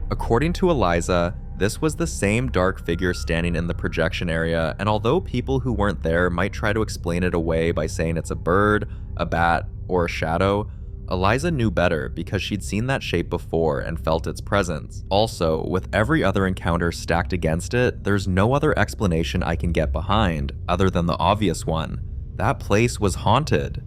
According to Eliza, this was the same dark figure standing in the projection area, and although people who weren't there might try to explain it away by saying it's a bird, a bat, or a shadow, Eliza knew better because she'd seen that shape before and felt its presence. Also, with every other encounter stacked against it, there's no other explanation I can get behind, other than the obvious one. That place was haunted.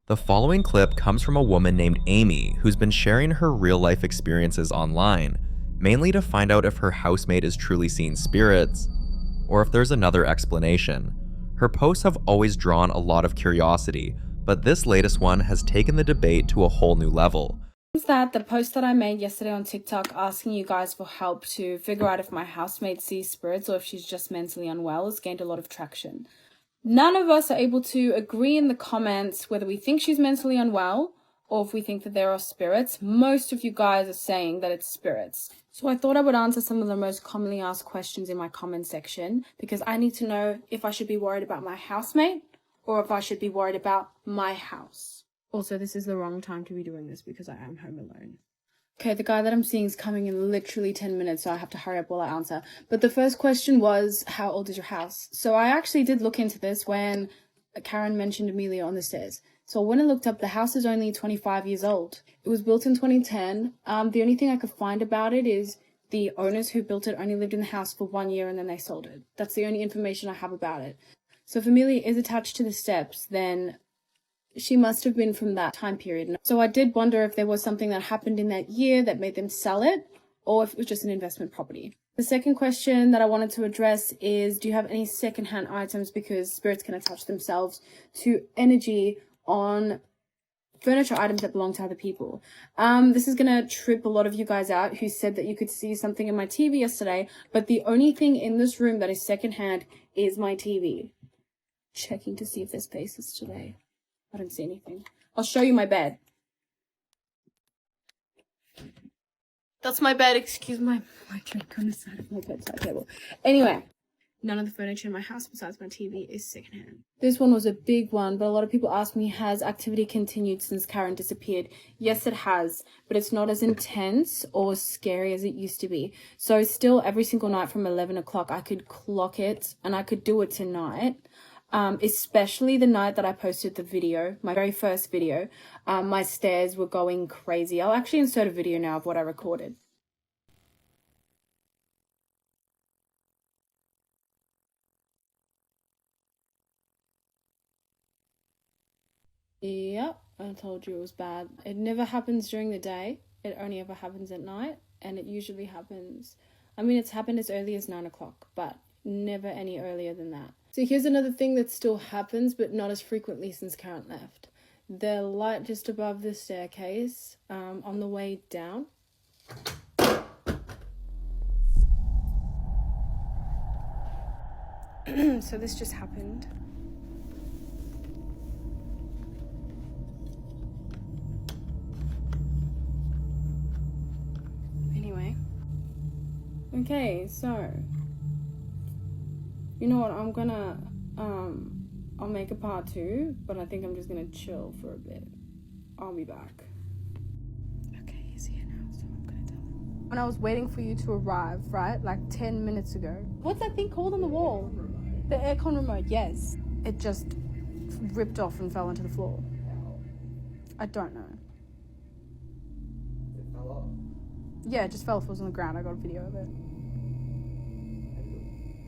The following clip comes from a woman named Amy, who's been sharing her real-life experiences online, mainly to find out if her housemate is truly seeing spirits, or if there's another explanation. Her posts have always drawn a lot of curiosity, but this latest one has taken the debate to a whole new level. That the post that I made yesterday on TikTok asking you guys for help to figure out if my housemate sees spirits or if she's just mentally unwell has gained a lot of traction. None of us are able to agree in the comments whether we think she's mentally unwell or if we think that there are spirits. Most of you guys are saying that it's spirits. So I thought I would answer some of the most commonly asked questions in my comment section because I need to know if I should be worried about my housemate or if I should be worried about my house. Also, this is the wrong time to be doing this because I am home alone. Okay, the guy that I'm seeing is coming in literally 10 minutes, so I have to hurry up while I answer. But the first question was, how old is your house? So I actually did look into this when Karen mentioned Amelia on the stairs. So when I looked up, the house is only 25 years old. It was built in 2010. The only thing I could find about it is the owners who built it only lived in the house for 1 year and then they sold it. That's the only information I have about it. So if Amelia is attached to the steps, then she must have been from that time period. So I did wonder if there was something that happened in that year that made them sell it, or if it was just an investment property. The second question that I wanted to address is, do you have any secondhand items because spirits can attach themselves to energy on furniture items that belong to other people? This is gonna trip a lot of you guys out who said that you could see something in my TV yesterday, but the only thing in this room that is secondhand is my TV. Checking to see if there's faces today. I don't see anything. I'll show you my bed. That's my bed. Excuse my drink on the side of my bedside table. Anyway, none of the furniture in my house besides my TV is secondhand. This one was a big one, but a lot of people ask me, has activity continued since Karen disappeared? Yes, it has, but it's not as intense or scary as it used to be. So still every single night from 11 o'clock, I could clock it and I could do it tonight. Especially the night that I posted the video, my very first video, my stairs were going crazy. I'll actually insert a video now of what I recorded. Yep, I told you it was bad. It never happens during the day. It only ever happens at night, and it usually happens, I mean, it's happened as early as 9 o'clock, but never any earlier than that. So here's another thing that still happens, but not as frequently since Karen left. The light just above the staircase, on the way down. So this just happened. Anyway. Okay, so you know what, I'm gonna I'll make a part 2, but I think I'm just gonna chill for a bit. I'll be back. Okay, he's here now, so I'm gonna tell him. When I was waiting for you to arrive, right, like 10 minutes ago, what's that thing called on the wall? The aircon remote, yes. It just ripped off and fell onto the floor. I don't know. It fell off. Yeah, it just fell off. It was on the ground. I got a video of it.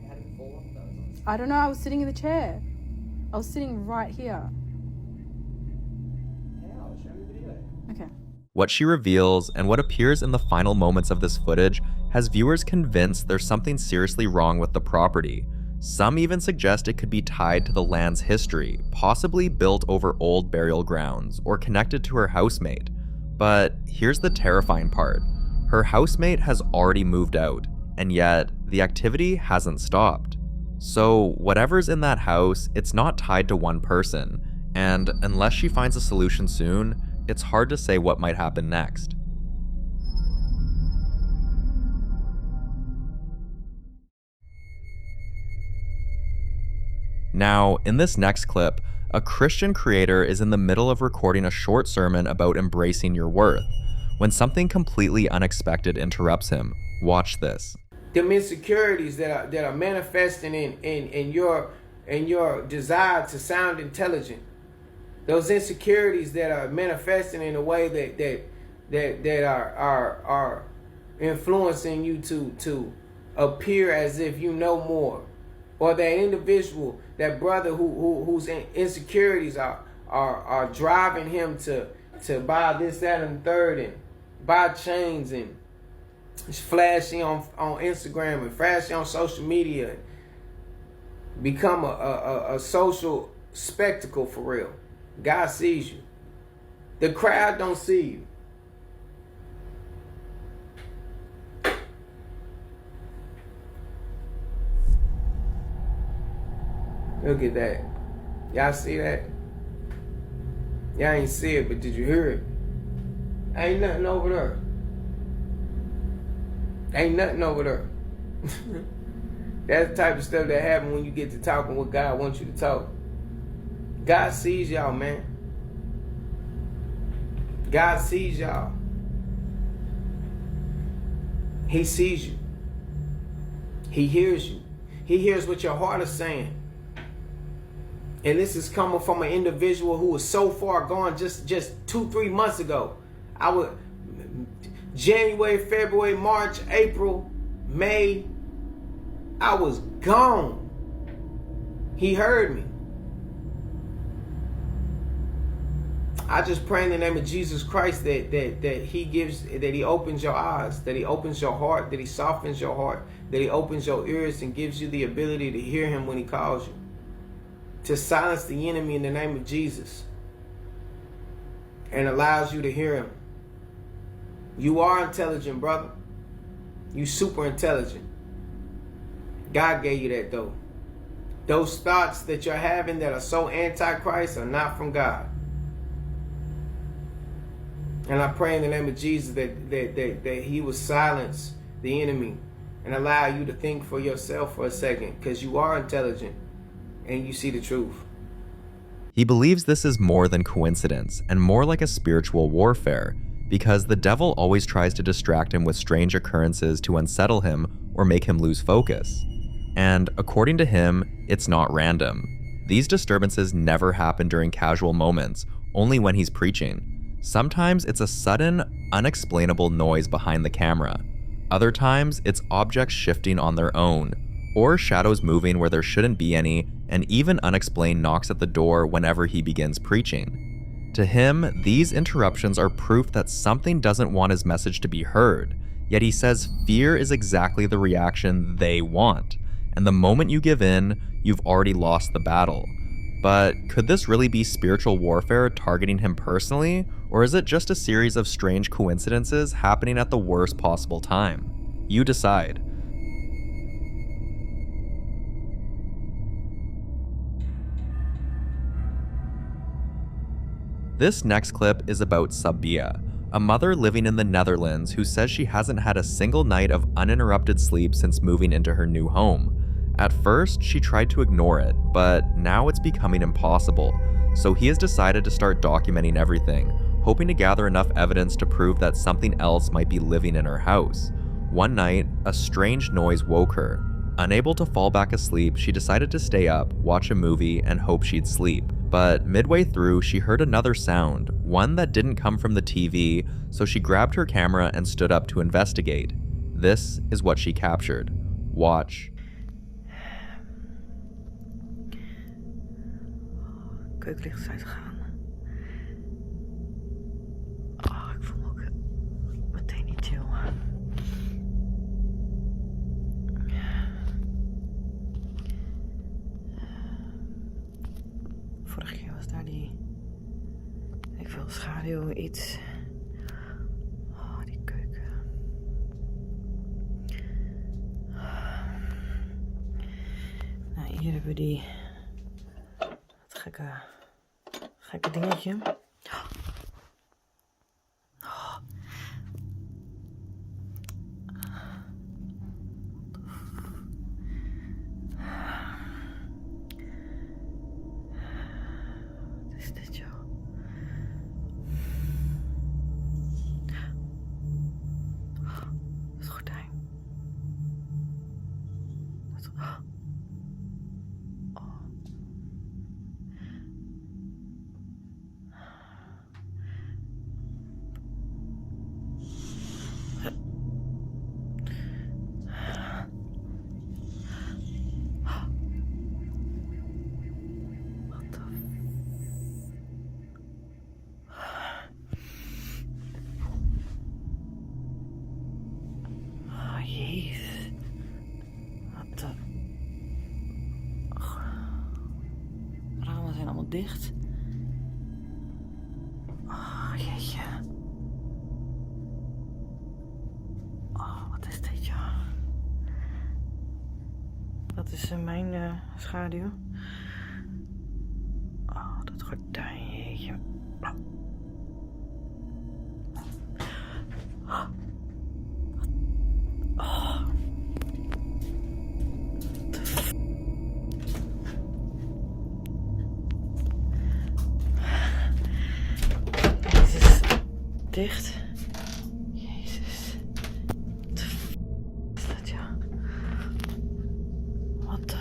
How did it fall off though? I don't know. I was sitting in the chair. I was sitting right here. How? Show me the video. Okay. What she reveals and what appears in the final moments of this footage has viewers convinced there's something seriously wrong with the property. Some even suggest it could be tied to the land's history, possibly built over old burial grounds or connected to her housemate. But here's the terrifying part. Her housemate has already moved out, and yet the activity hasn't stopped. So whatever's in that house, it's not tied to one person, and unless she finds a solution soon, it's hard to say what might happen next. Now, in this next clip, a Christian creator is in the middle of recording a short sermon about embracing your worth, when something completely unexpected interrupts him. Watch this. Them insecurities that are manifesting in your desire to sound intelligent. Those insecurities that are manifesting in a way that are influencing you to appear as if you know more. Or that individual, that brother whose insecurities are driving him to buy this, that, and the third, and buy chains and flashy on Instagram and flashy on social media, and become a social spectacle for real. God sees you. The crowd don't see you. Look at that. Y'all see that? Y'all ain't see it, but did you hear it? Ain't nothing over there. Ain't nothing over there. That's the type of stuff that happens when you get to talking what God wants you to talk. God sees y'all, man. God sees y'all. He sees you. He hears you. He hears what your heart is saying. And this is coming from an individual who was so far gone just 2-3 months ago. I would January, February, March, April, May, I was gone. He heard me. I just pray in the name of Jesus Christ that he opens your eyes, that he opens your heart, that he softens your heart, that he opens your ears and gives you the ability to hear him when he calls you. To silence the enemy in the name of Jesus. And allows you to hear him. You are intelligent, brother. You super intelligent. God gave you that though. Those thoughts that you're having that are so antichrist are not from God. And I pray in the name of Jesus that he will silence the enemy and allow you to think for yourself for a second, because you are intelligent and you see the truth. He believes this is more than coincidence and more like a spiritual warfare, because the devil always tries to distract him with strange occurrences to unsettle him or make him lose focus. And according to him, it's not random. These disturbances never happen during casual moments, only when he's preaching. Sometimes it's a sudden, unexplainable noise behind the camera. Other times, it's objects shifting on their own, or shadows moving where there shouldn't be any, and even Unexplained knocks at the door whenever he begins preaching. To him, these interruptions are proof that something doesn't want his message to be heard, yet he says fear is exactly the reaction they want, and the moment you give in, you've already lost the battle. But could this really be spiritual warfare targeting him personally, or is it just a series of strange coincidences happening at the worst possible time? You decide. This next clip is about Sabia, a mother living in the Netherlands who says she hasn't had a single night of uninterrupted sleep since moving into her new home. At first, she tried to ignore it, but now it's becoming impossible, so he has decided to start documenting everything, hoping to gather enough evidence to prove that something else might be living in her house. One night, a strange noise woke her. Unable to fall back asleep, she decided to stay up, watch a movie, and hope she'd sleep. But midway through, she heard another sound, one that didn't come from the TV, so she grabbed her camera and stood up to investigate. This is what she captured. Watch. Keukenlicht is uitgegaan. Oh, ik voel me ook meteen niet chill. Vorige keer was daar ik wil schaduw, iets. Oh, die keuken. Nou, hier hebben we die gekke dingetje. Oh. Wat is dit, joh? Dat is gordijn. Dicht. Oh, jeetje. Oh, wat is dit, joh? Dat is mijn schaduw. Oh, dat gordijn, jeetje. Oh. Dicht. Jezus. Wat is dat, ja? Wat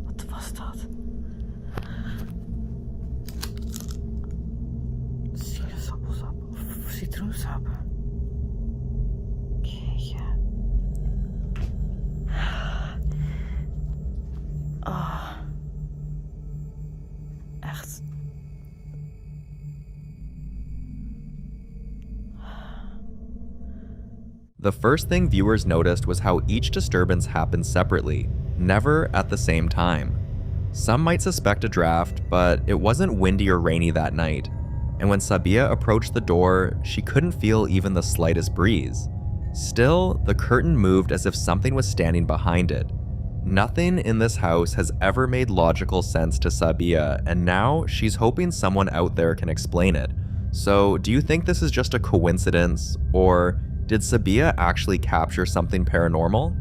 Wat was dat? Sinaasappelsap of citroensap? Jeetje. Oh, echt. The first thing viewers noticed was how each disturbance happened separately, never at the same time. Some might suspect a draft, but it wasn't windy or rainy that night, and when Sabia approached the door, she couldn't feel even the slightest breeze. Still, the curtain moved as if something was standing behind it. Nothing in this house has ever made logical sense to Sabia, and now she's hoping someone out there can explain it. So, do you think this is just a coincidence, or did Sabia actually capture something paranormal?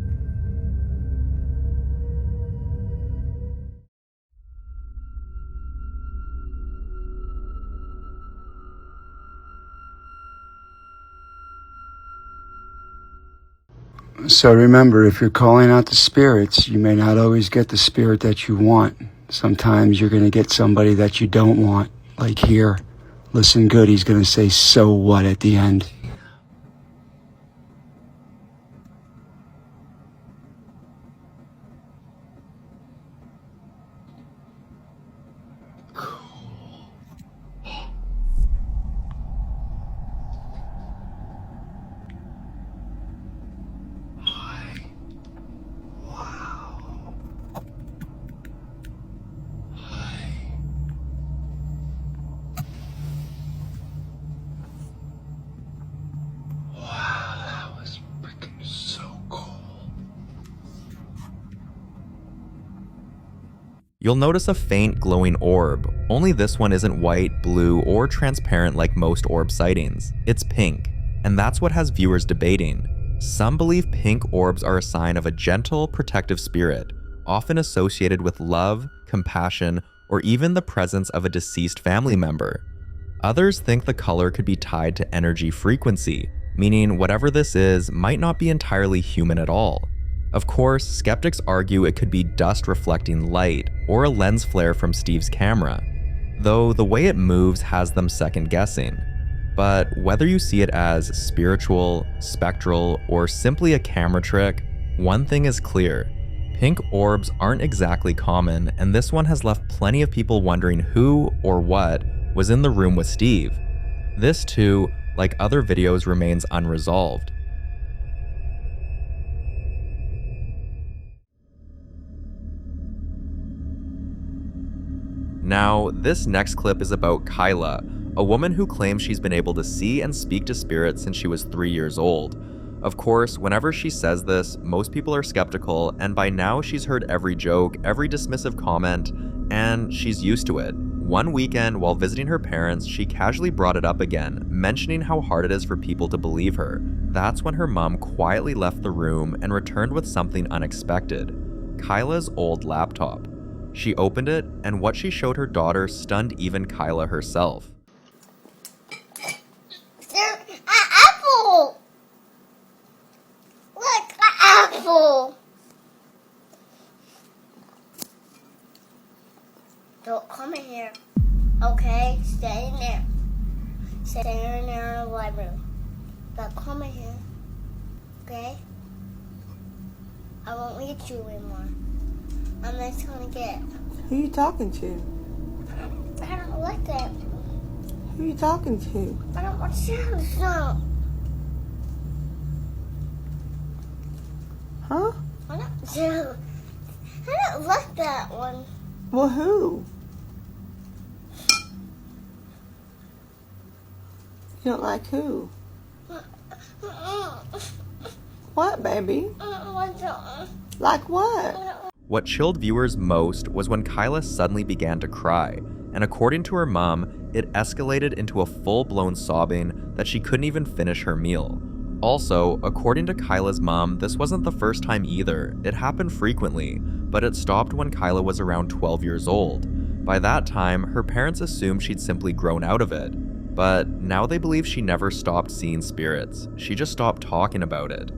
So remember, if you're calling out the spirits, you may not always get the spirit that you want. Sometimes you're going to get somebody that you don't want. Like here. Listen good, he's going to say, "So what?" at the end. You'll notice a faint glowing orb, only this one isn't white, blue, or transparent like most orb sightings. It's pink, and that's what has viewers debating. Some believe pink orbs are a sign of a gentle, protective spirit, often associated with love, compassion, or even the presence of a deceased family member. Others think the color could be tied to energy frequency, meaning whatever this is might not be entirely human at all. Of course, skeptics argue it could be dust reflecting light or a lens flare from Steve's camera, though the way it moves has them second guessing. But whether you see it as spiritual, spectral, or simply a camera trick, one thing is clear. Pink orbs aren't exactly common, and this one has left plenty of people wondering who or what was in the room with Steve. This too, like other videos, remains unresolved. Now, this next clip is about Kyla, a woman who claims she's been able to see and speak to spirits since she was 3 years old. Of course, whenever she says this, most people are skeptical, and by now she's heard every joke, every dismissive comment, and she's used to it. One weekend, while visiting her parents, she casually brought it up again, mentioning how hard it is for people to believe her. That's when her mom quietly left the room and returned with something unexpected: Kyla's old laptop. She opened it, and what she showed her daughter stunned even Kyla herself. There's an apple! Look, an apple! Don't come in here, okay? Stay in there. Stay in there in the library. Don't come in here, okay? I won't let you anymore. I'm just gonna get. Who you talking to? I don't like that. Who you talking to? I don't want to no. Huh? I don't like that one. Well, who? You don't like who? What, baby? Like what? What chilled viewers most was when Kyla suddenly began to cry, and according to her mom, it escalated into a full-blown sobbing that she couldn't even finish her meal. Also, according to Kyla's mom, this wasn't the first time either. It happened frequently, but it stopped when Kyla was around 12 years old. By that time, her parents assumed she'd simply grown out of it, but now they believe she never stopped seeing spirits. She just stopped talking about it.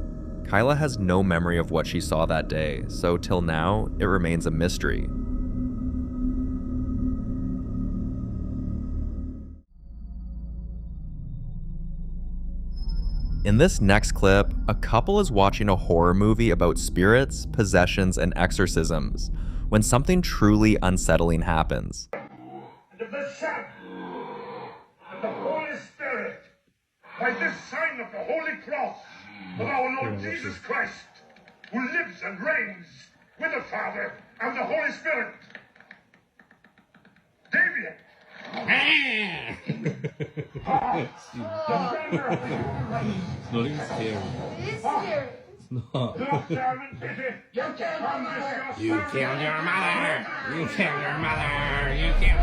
Kyla has no memory of what she saw that day, so till now, it remains a mystery. In this next clip, a couple is watching a horror movie about spirits, possessions, and exorcisms, when something truly unsettling happens. And of the Son, and the Holy Spirit, by this sign of the Holy Cross of our Lord Jesus Christ, who lives and reigns with the Father and the Holy Spirit. Damien! It's not even scary. It is scary. It's not. You killed your mother! You killed your mother! You killed your mother! You killed...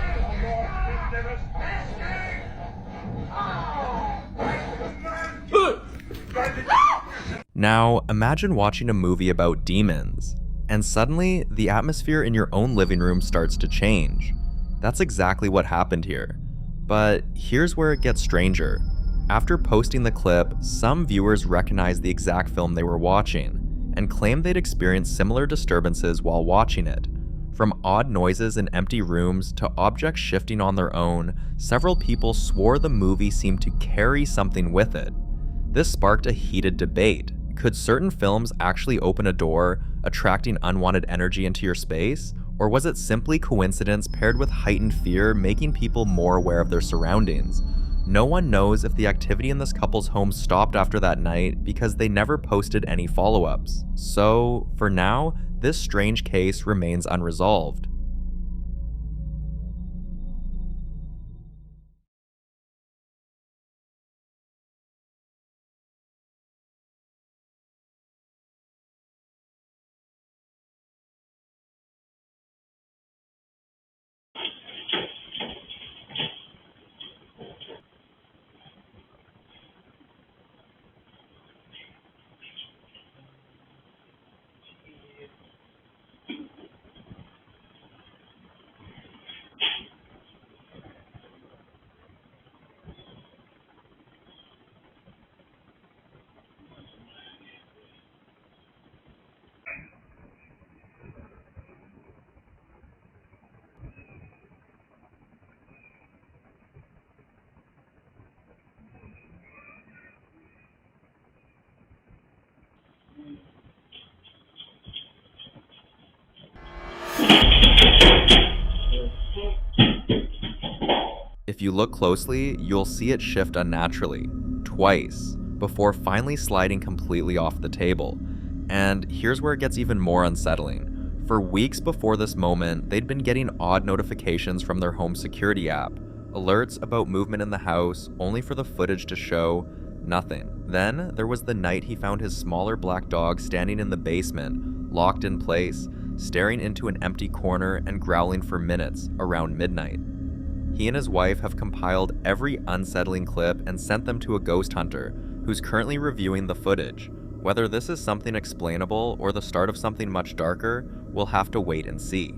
Now, imagine watching a movie about demons, and suddenly, the atmosphere in your own living room starts to change. That's exactly what happened here. But here's where it gets stranger. After posting the clip, some viewers recognized the exact film they were watching, and claimed they'd experienced similar disturbances while watching it. From odd noises in empty rooms to objects shifting on their own, several people swore the movie seemed to carry something with it. This sparked a heated debate. Could certain films actually open a door, attracting unwanted energy into your space? Or was it simply coincidence paired with heightened fear, making people more aware of their surroundings? No one knows if the activity in this couple's home stopped after that night because they never posted any follow-ups. So, for now, this strange case remains unresolved. If you look closely, you'll see it shift unnaturally, twice, before finally sliding completely off the table. And here's where it gets even more unsettling. For weeks before this moment, they'd been getting odd notifications from their home security app, alerts about movement in the house, only for the footage to show nothing. Then there was the night he found his smaller black dog standing in the basement, locked in place, staring into an empty corner and growling for minutes around midnight. He and his wife have compiled every unsettling clip and sent them to a ghost hunter, who's currently reviewing the footage. Whether this is something explainable or the start of something much darker, we'll have to wait and see.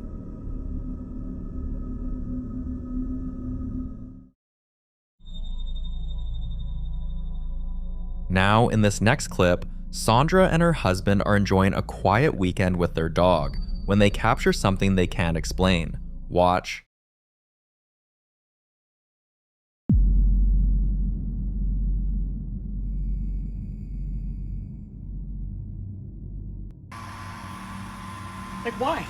Now, in this next clip, Sandra and her husband are enjoying a quiet weekend with their dog when they capture something they can't explain. Watch. Like, why?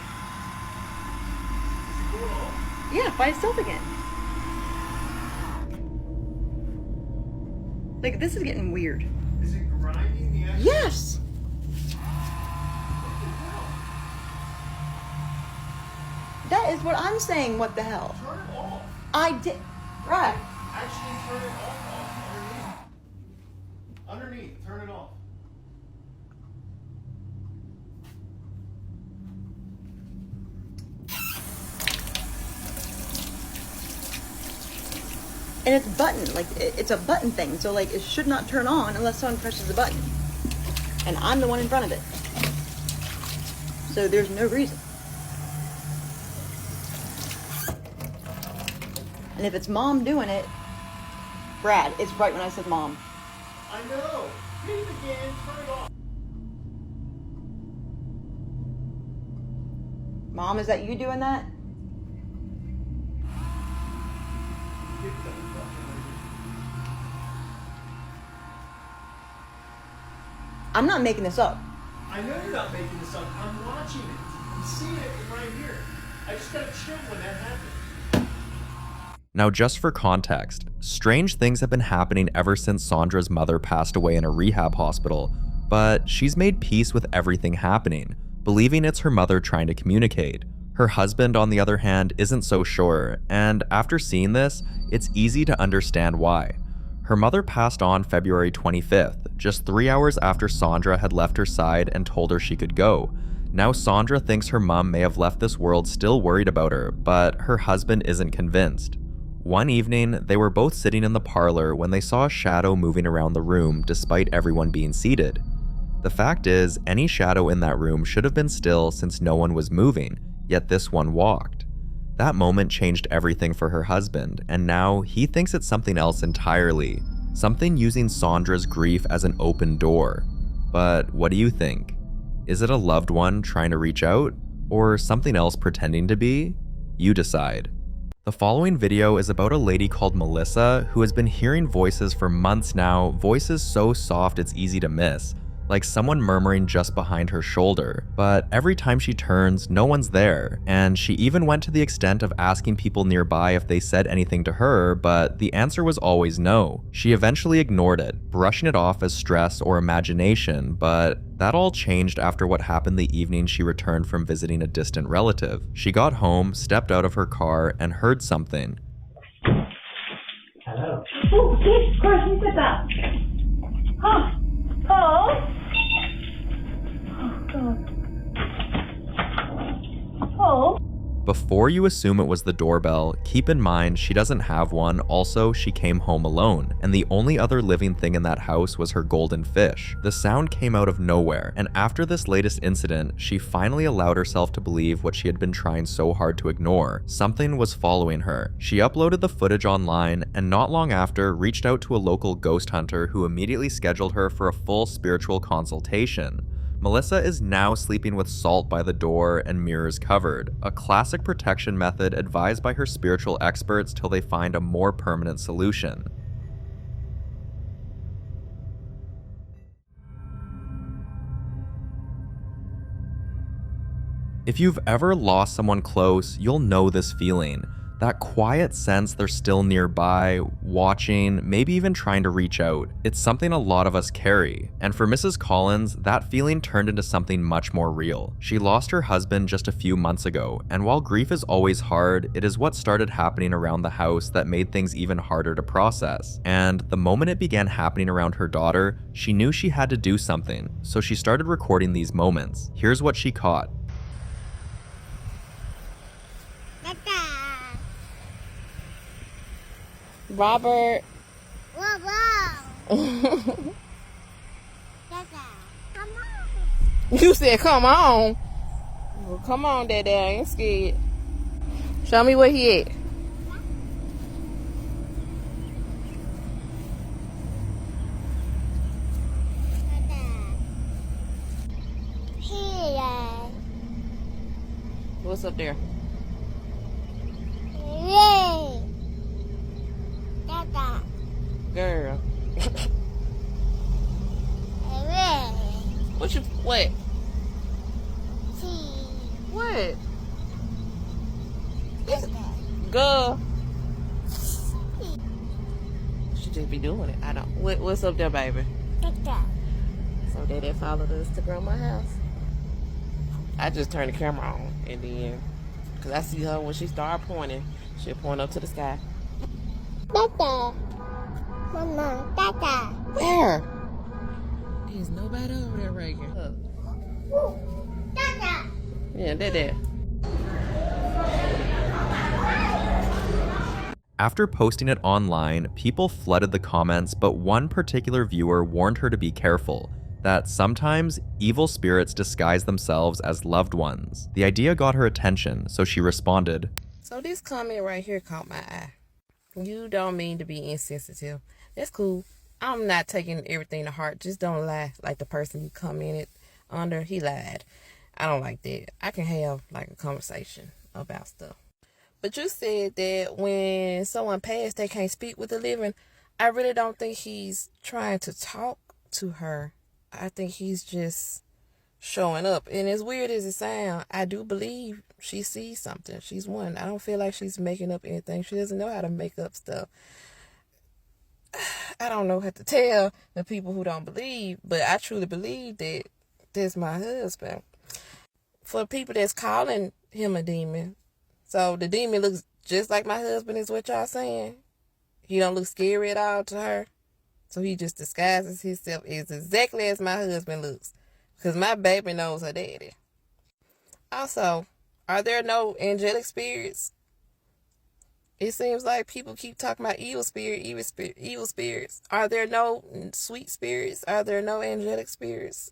Yeah, by itself again. Like, this is getting weird. Is it grinding the edge? Yes! That is what I'm saying, what the hell? Turn it off. I did. Right. Actually, turn it off underneath. Underneath, turn it off. And it's button, like, it's a button thing, so, like, it should not turn on unless someone presses the button. And I'm the one in front of it. So there's no reason. And if it's mom doing it, Brad, it's right when I said mom. I know. Hit it again, turn it off. Mom, is that you doing that? I'm not making this up. I know you're not making this up. I'm watching it. I'm seeing it right here. I just got a chill when that happened. Now, just for context, strange things have been happening ever since Sandra's mother passed away in a rehab hospital, but she's made peace with everything happening, believing it's her mother trying to communicate. Her husband, on the other hand, isn't so sure, and after seeing this, it's easy to understand why. Her mother passed on February 25th, just 3 hours after Sandra had left her side and told her she could go. Now Sandra thinks her mom may have left this world still worried about her, but her husband isn't convinced. One evening, they were both sitting in the parlor when they saw a shadow moving around the room despite everyone being seated. The fact is, any shadow in that room should have been still since no one was moving, yet this one walked. That moment changed everything for her husband, and now he thinks it's something else entirely, something using Sandra's grief as an open door. But what do you think? Is it a loved one trying to reach out, or something else pretending to be? You decide. The following video is about a lady called Melissa who has been hearing voices for months now, voices so soft it's easy to miss, like someone murmuring just behind her shoulder, but every time she turns, no one's there, and she even went to the extent of asking people nearby if they said anything to her, but the answer was always no. She eventually ignored it, brushing it off as stress or imagination, but that all changed after what happened the evening she returned from visiting a distant relative. She got home, stepped out of her car, and heard something. Hello. Oh, yes, of course, who said that? Huh? Oh. Oh, God. Oh. Before you assume it was the doorbell, keep in mind she doesn't have one. Also, she came home alone, and the only other living thing in that house was her golden fish. The sound came out of nowhere, and after this latest incident, she finally allowed herself to believe what she had been trying so hard to ignore. Something was following her. She uploaded the footage online, and not long after, reached out to a local ghost hunter who immediately scheduled her for a full spiritual consultation. Melissa is now sleeping with salt by the door and mirrors covered, a classic protection method advised by her spiritual experts till they find a more permanent solution. If you've ever lost someone close, you'll know this feeling. That quiet sense they're still nearby, watching, maybe even trying to reach out. It's something a lot of us carry. And for Mrs. Collins, that feeling turned into something much more real. She lost her husband just a few months ago, and while grief is always hard, it is what started happening around the house that made things even harder to process. And the moment it began happening around her daughter, she knew she had to do something, so she started recording these moments. Here's what she caught. Robert. You said come on. Well, come on, Dad. I ain't scared. Show me where he at. What's up there? Girl. What? What? Girl. She just be doing it. I don't. What's up there, baby? So they followed us to grandma's house. I just turned the camera on and then, cause I see her when she started pointing, she'll point up to the sky. Mama, Dada. Where? There's nobody over there, Reagan. Dada. Yeah, Dada. After posting it online, people flooded the comments, but one particular viewer warned her to be careful, that sometimes evil spirits disguise themselves as loved ones. The idea got her attention, so she responded, So this comment right here caught my eye. You don't mean to be insensitive. That's cool. I'm not taking everything to heart. Just don't lie like the person you commented under. He lied. I don't like that. I can have like a conversation about stuff. But you said that when someone passed, they can't speak with the living. I really don't think he's trying to talk to her. I think he's just showing up. And as weird as it sounds, I do believe she sees something. She's one. I don't feel like she's making up anything. She doesn't know how to make up stuff. I don't know how to tell the people who don't believe, but I truly believe that that's my husband. For people that's calling him a demon, so the demon looks just like my husband is what y'all saying. He don't look scary at all to her. So he just disguises himself as exactly as my husband looks. Because my baby knows her daddy. Also, are there no angelic spirits? It seems like people keep talking about evil spirits. Are there no sweet spirits? Are there no angelic spirits?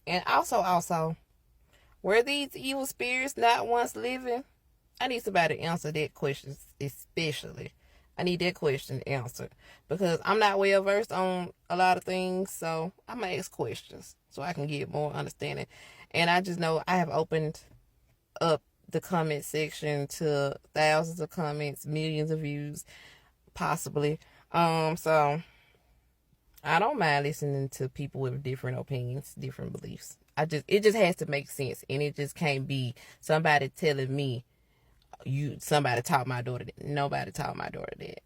And also, were these evil spirits not once living? I need somebody to answer that question especially. I need that question answered because I'm not well versed on a lot of things, so I'm gonna ask questions so I can get more understanding. And I just know I have opened up the comment section to thousands of comments, millions of views, possibly. So I don't mind listening to people with different opinions, different beliefs. It just has to make sense, and it just can't be somebody telling me somebody taught my daughter that. Nobody taught my daughter that.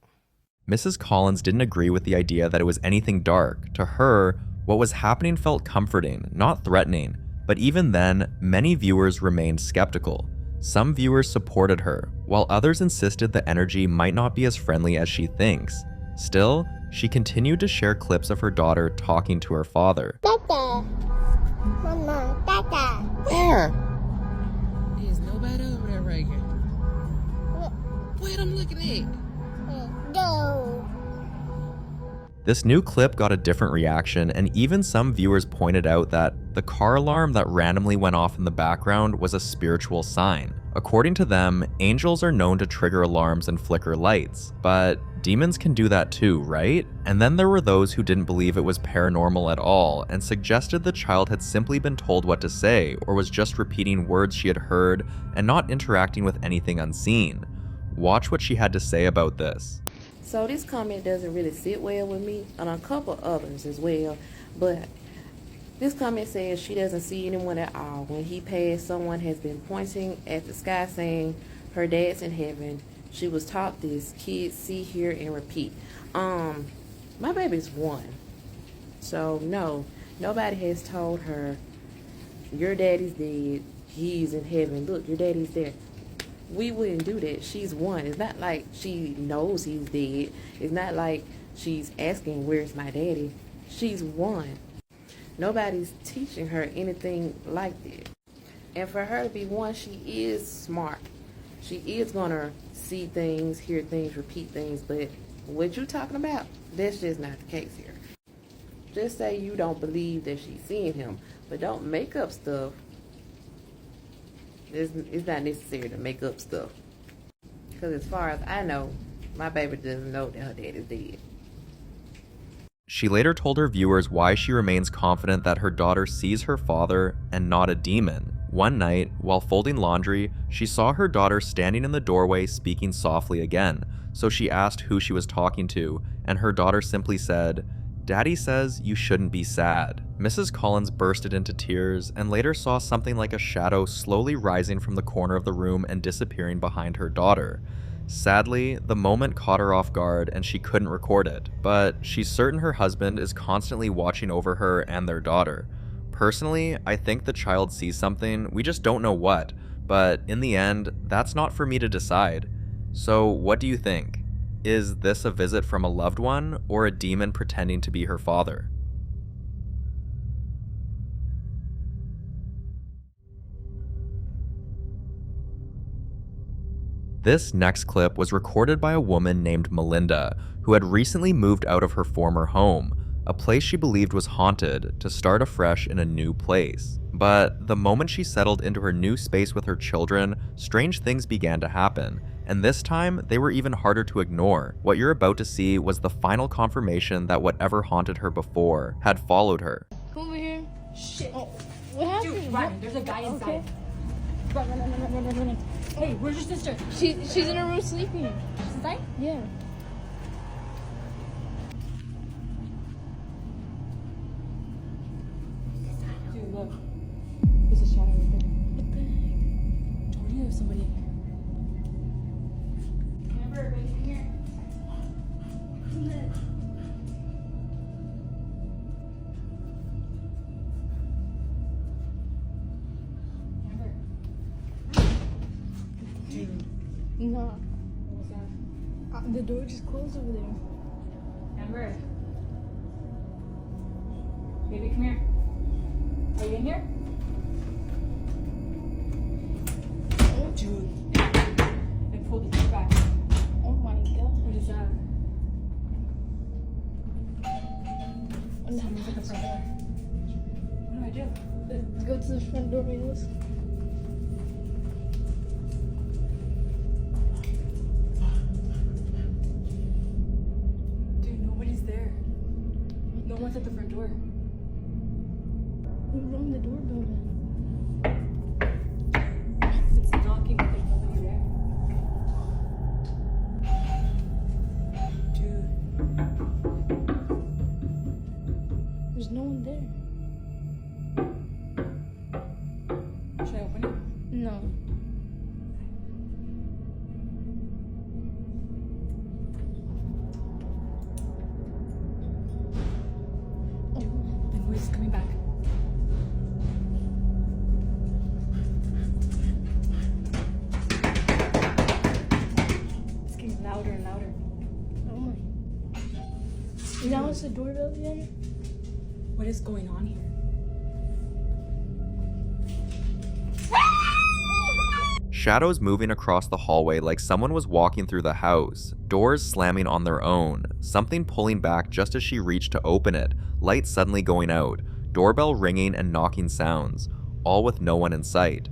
Mrs. Collins didn't agree with the idea that it was anything dark. To her, what was happening felt comforting, not threatening. But even then, many viewers remained skeptical. Some viewers supported her, while others insisted the energy might not be as friendly as she thinks. Still, she continued to share clips of her daughter talking to her father. Dada. Mama, Dada. Where? There's nobody over there, Reagan. What I'm looking at? No. This new clip got a different reaction, and even some viewers pointed out that the car alarm that randomly went off in the background was a spiritual sign. According to them, angels are known to trigger alarms and flicker lights, but demons can do that too, right? And then there were those who didn't believe it was paranormal at all and suggested the child had simply been told what to say or was just repeating words she had heard and not interacting with anything unseen. Watch what she had to say about this. So this comment doesn't really sit well with me, and a couple others as well, but this comment says she doesn't see anyone at all. When he passed, someone has been pointing at the sky saying her dad's in heaven. She was taught this: kids see, hear, and repeat. My baby's 1. So no, nobody has told her, your daddy's dead, he's in heaven, look, your daddy's there. We wouldn't do that. She's 1. It's not like she knows he's dead. It's not like she's asking, where's my daddy? She's 1. Nobody's teaching her anything like that. And for her to be 1, she is smart. She is gonna see things, hear things, repeat things, but what you talking about, that's just not the case here. Just say you don't believe that she's seeing him, but don't make up stuff. It's not necessary to make up stuff. Because as far as I know, my baby doesn't know that her dad is dead. She later told her viewers why she remains confident that her daughter sees her father and not a demon. One night, while folding laundry, she saw her daughter standing in the doorway speaking softly again, so she asked who she was talking to, and her daughter simply said, "Daddy says you shouldn't be sad." Mrs. Collins bursted into tears and later saw something like a shadow slowly rising from the corner of the room and disappearing behind her daughter. Sadly, the moment caught her off guard and she couldn't record it, but she's certain her husband is constantly watching over her and their daughter. Personally, I think the child sees something, we just don't know what, but in the end, that's not for me to decide. So what do you think? Is this a visit from a loved one or a demon pretending to be her father? This next clip was recorded by a woman named Melinda, who had recently moved out of her former home, a place she believed was haunted, to start afresh in a new place. But the moment she settled into her new space with her children, strange things began to happen, and this time they were even harder to ignore. What you're about to see was the final confirmation that whatever haunted her before had followed her. Come over here. Shit. Oh, what happened? Dude, run. There's a guy inside. Okay. Run. Hey, where's your sister? She's in her room sleeping. She's inside? Yeah. Dude, look. There's a shadow right there. What the heck? Told you there's somebody in here. Amber, wait in here. Dude. No. What was that? The door just closed over there. Amber. Baby, come here. Are you in here? Oh, dude. I pulled the door back. Oh my god. What is that? Oh, Someone's at the front door. What do I do? Let's go to the front door windows. Dude, nobody's there. No one's at the front door. Who rang the doorbell then? It's knocking, but there's nobody there. Dude. There's no one there. Should I open it? No. The noise is coming back. It's getting louder and louder. Oh my. Now it's the doorbell again? What is going on here? Shadows moving across the hallway like someone was walking through the house, doors slamming on their own, something pulling back just as she reached to open it, lights suddenly going out, doorbell ringing and knocking sounds, all with no one in sight.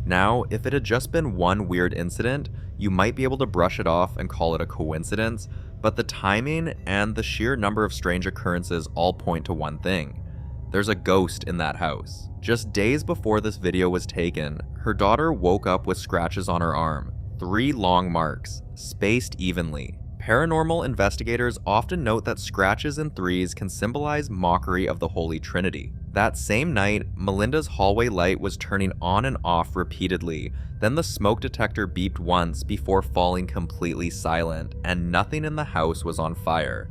Now, if it had just been one weird incident, you might be able to brush it off and call it a coincidence, but the timing and the sheer number of strange occurrences all point to one thing. There's a ghost in that house. Just days before this video was taken, her daughter woke up with scratches on her arm, 3 long marks, spaced evenly. Paranormal investigators often note that scratches in threes can symbolize mockery of the Holy Trinity. That same night, Melinda's hallway light was turning on and off repeatedly, then the smoke detector beeped once before falling completely silent, and nothing in the house was on fire.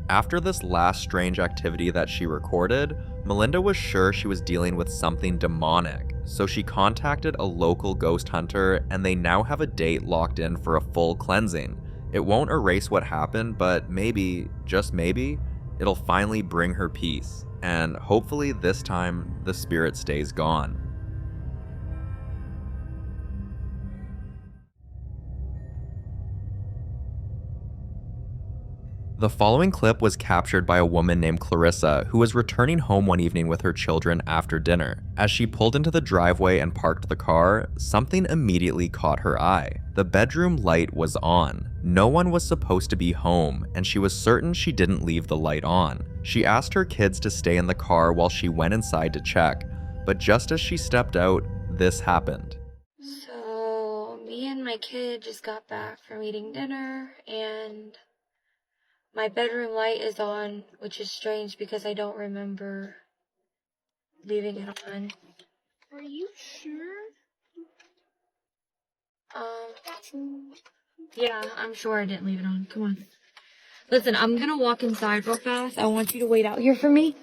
After this last strange activity that she recorded, Melinda was sure she was dealing with something demonic, so she contacted a local ghost hunter, and they now have a date locked in for a full cleansing. It won't erase what happened, but maybe, just maybe, it'll finally bring her peace, and hopefully this time the spirit stays gone. The following clip was captured by a woman named Clarissa who was returning home one evening with her children after dinner. As she pulled into the driveway and parked the car, something immediately caught her eye. The bedroom light was on. No one was supposed to be home, and she was certain she didn't leave the light on. She asked her kids to stay in the car while she went inside to check, but just as she stepped out, this happened. So, me and my kid just got back from eating dinner, and my bedroom light is on, which is strange because I don't remember leaving it on. Are you sure? Yeah, I'm sure I didn't leave it on. Come on. Listen, I'm gonna walk inside real fast. I want you to wait out here for me.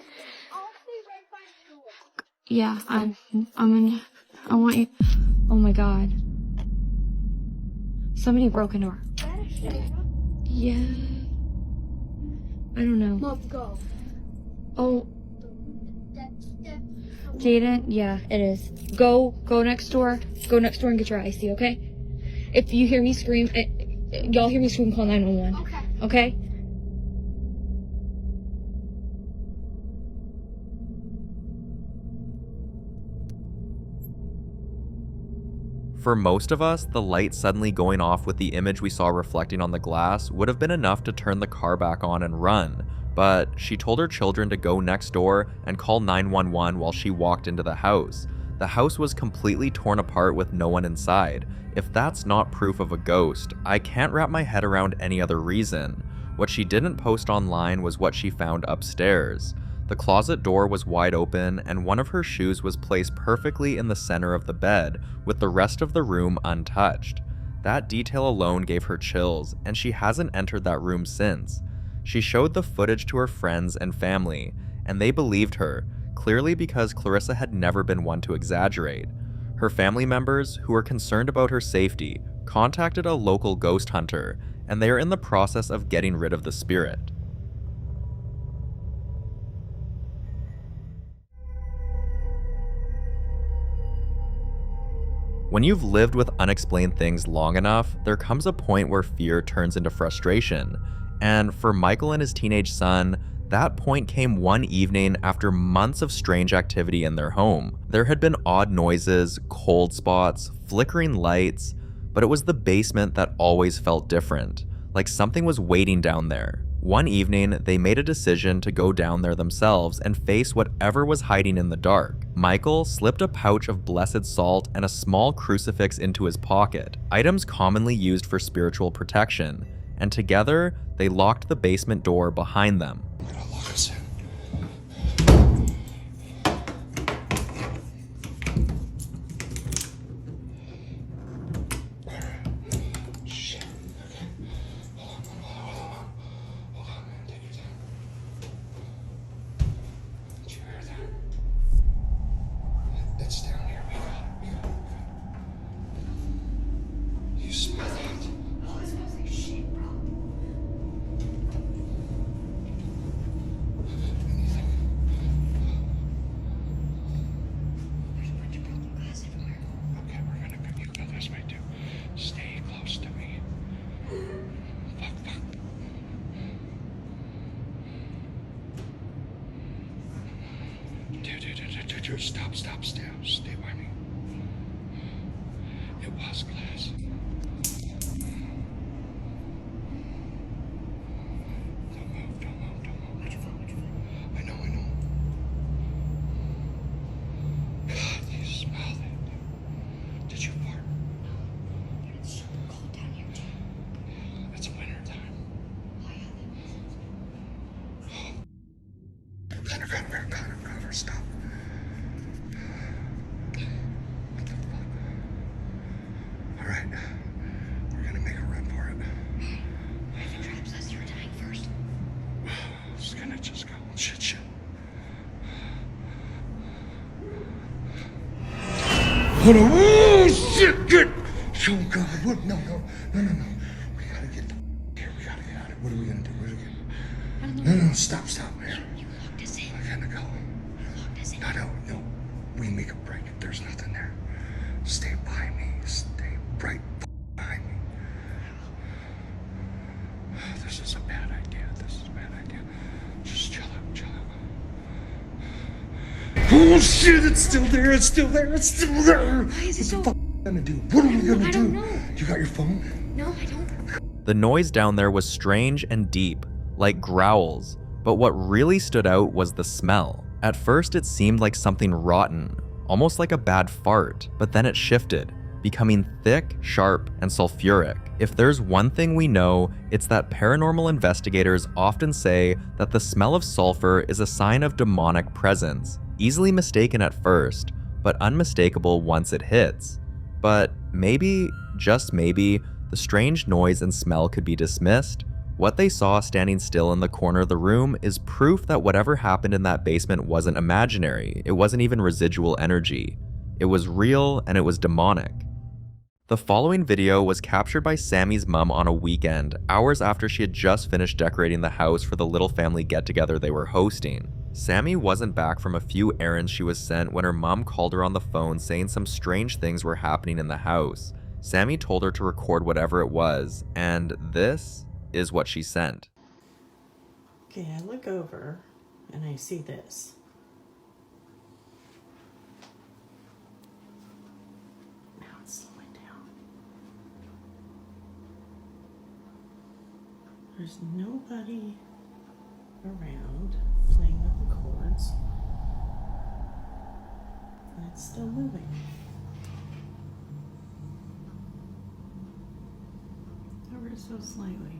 Yeah, I want you. Oh my god. Somebody broke into our. Yeah. I don't know. Let's go. Oh. Jaden, yeah, it is. Go next door. Go next door and get your icy, okay? If you hear me scream, y'all hear me scream, call 911. Okay? For most of us, the light suddenly going off with the image we saw reflecting on the glass would have been enough to turn the car back on and run, but she told her children to go next door and call 911 while she walked into the house. The house was completely torn apart with no one inside. If that's not proof of a ghost, I can't wrap my head around any other reason. What she didn't post online was what she found upstairs. The closet door was wide open, and one of her shoes was placed perfectly in the center of the bed, with the rest of the room untouched. That detail alone gave her chills, and she hasn't entered that room since. She showed the footage to her friends and family, and they believed her, clearly because Clarissa had never been one to exaggerate. Her family members, who were concerned about her safety, contacted a local ghost hunter, and they are in the process of getting rid of the spirit. When you've lived with unexplained things long enough, there comes a point where fear turns into frustration. And for Michael and his teenage son, that point came one evening after months of strange activity in their home. There had been odd noises, cold spots, flickering lights, but it was the basement that always felt different, like something was waiting down there. One evening, they made a decision to go down there themselves and face whatever was hiding in the dark. Michael slipped a pouch of blessed salt and a small crucifix into his pocket, items commonly used for spiritual protection, and together, they locked the basement door behind them. Stay by me. It was glass. Don't move. Where'd you fall? I know. God, you smell it. Did you fart? No. It's super cold down here too. It's winter time. just gonna go. Shit. Hold on. Oh, shit, good. Oh, God. What? No. We gotta get the here. We gotta get out of here. What are we gonna do? No, stop. Here. You locked us in. I gotta go. No. We make a break. There's nothing there. Stay by me. Stay right behind me. This is a bad idea. Just chill out. Oh shit, it's still there. Why is it so? What are we gonna do? What are we gonna do? I don't know. You got your phone? No, I don't. The noise down there was strange and deep, like growls, but what really stood out was the smell. At first it seemed like something rotten, almost like a bad fart, but then it shifted, becoming thick, sharp, and sulfuric. If there's one thing we know, it's that paranormal investigators often say that the smell of sulfur is a sign of demonic presence, easily mistaken at first, but unmistakable once it hits. But maybe, just maybe, the strange noise and smell could be dismissed. What they saw standing still in the corner of the room is proof that whatever happened in that basement wasn't imaginary. It wasn't even residual energy. It was real and it was demonic. The following video was captured by Sammy's mom on a weekend, hours after she had just finished decorating the house for the little family get-together they were hosting. Sammy wasn't back from a few errands she was sent when her mom called her on the phone saying some strange things were happening in the house. Sammy told her to record whatever it was, and this is what she sent. Okay, I look over and I see this. Now it's slowing down. There's nobody around playing with the chords. And it's still moving. Ever so slightly.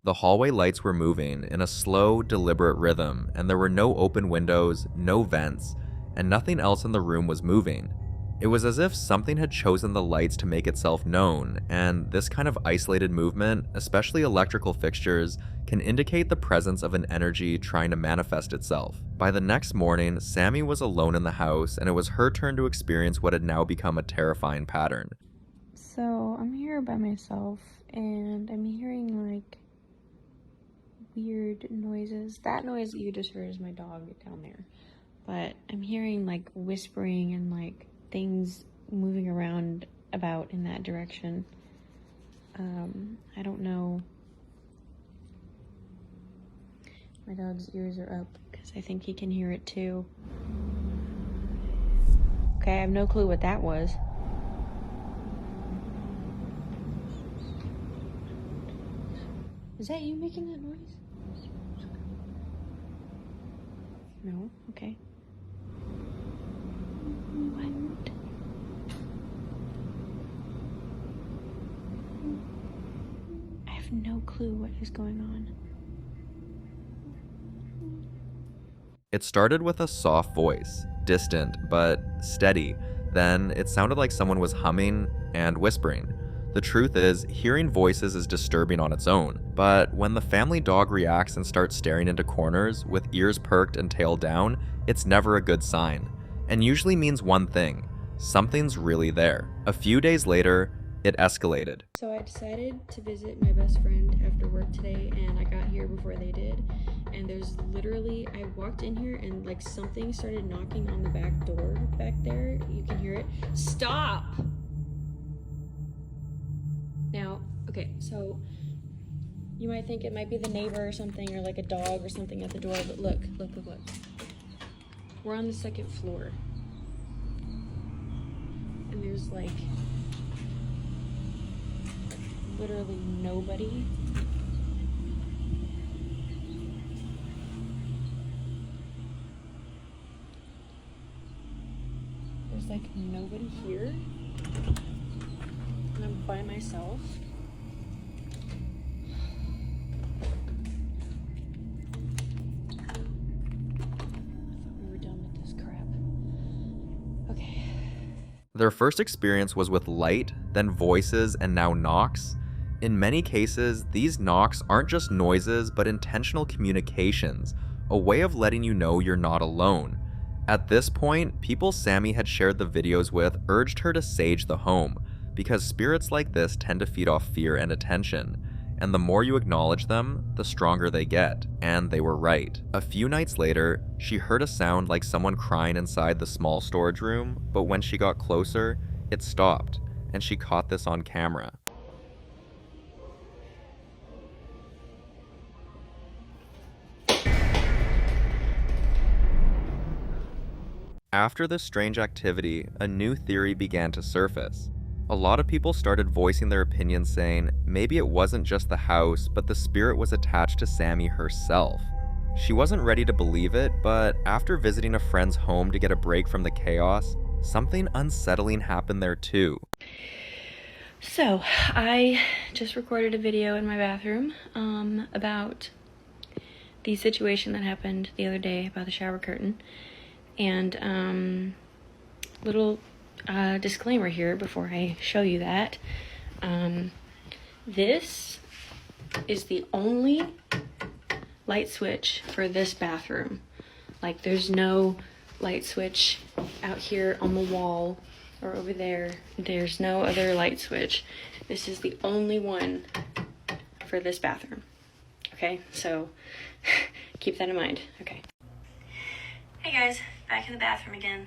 The hallway lights were moving in a slow, deliberate rhythm, and there were no open windows, no vents, and nothing else in the room was moving. It was as if something had chosen the lights to make itself known, and this kind of isolated movement, especially electrical fixtures, can indicate the presence of an energy trying to manifest itself. By the next morning, Sammy was alone in the house, and it was her turn to experience what had now become a terrifying pattern. So I'm here by myself, and I'm hearing like weird noises. That noise that you just heard is my dog down there. But I'm hearing like whispering and like things moving around about in that direction. I don't know. My dog's ears are up because I think he can hear it too. Okay, I have no clue what that was. Is that you making that noise? No? Okay. What? I have no clue what is going on. It started with a soft voice, distant but steady. Then it sounded like someone was humming and whispering. The truth is, hearing voices is disturbing on its own, but when the family dog reacts and starts staring into corners with ears perked and tail down, it's never a good sign, and usually means one thing: something's really there. A few days later, it escalated. So I decided to visit my best friend after work today, and I got here before they did. And there's literally, I walked in here and like something started knocking on the back door back there. You can hear it. Stop! Now, okay, so you might think it might be the neighbor or something, or like a dog or something at the door, but look. We're on the second floor. And there's like literally nobody. There's like nobody here. And I'm by myself. I thought we were done with this crap. Okay. Their first experience was with light, then voices, and now knocks. In many cases, these knocks aren't just noises, but intentional communications, a way of letting you know you're not alone. At this point, people Sammy had shared the videos with urged her to sage the home, because spirits like this tend to feed off fear and attention, and the more you acknowledge them, the stronger they get, and they were right. A few nights later, she heard a sound like someone crying inside the small storage room, but when she got closer, it stopped, and she caught this on camera. After this strange activity, a new theory began to surface. A lot of people started voicing their opinions saying maybe it wasn't just the house, but the spirit was attached to Sammy herself. She wasn't ready to believe it, but after visiting a friend's home to get a break from the chaos, something unsettling happened there too. So, I just recorded a video in my bathroom about the situation that happened the other day about the shower curtain. And little disclaimer here before I show you that. This is the only light switch for this bathroom. Like, there's no light switch out here on the wall or over there. There's no other light switch. This is the only one for this bathroom. Okay, so keep that in mind. Okay. Hey guys, back in the bathroom again.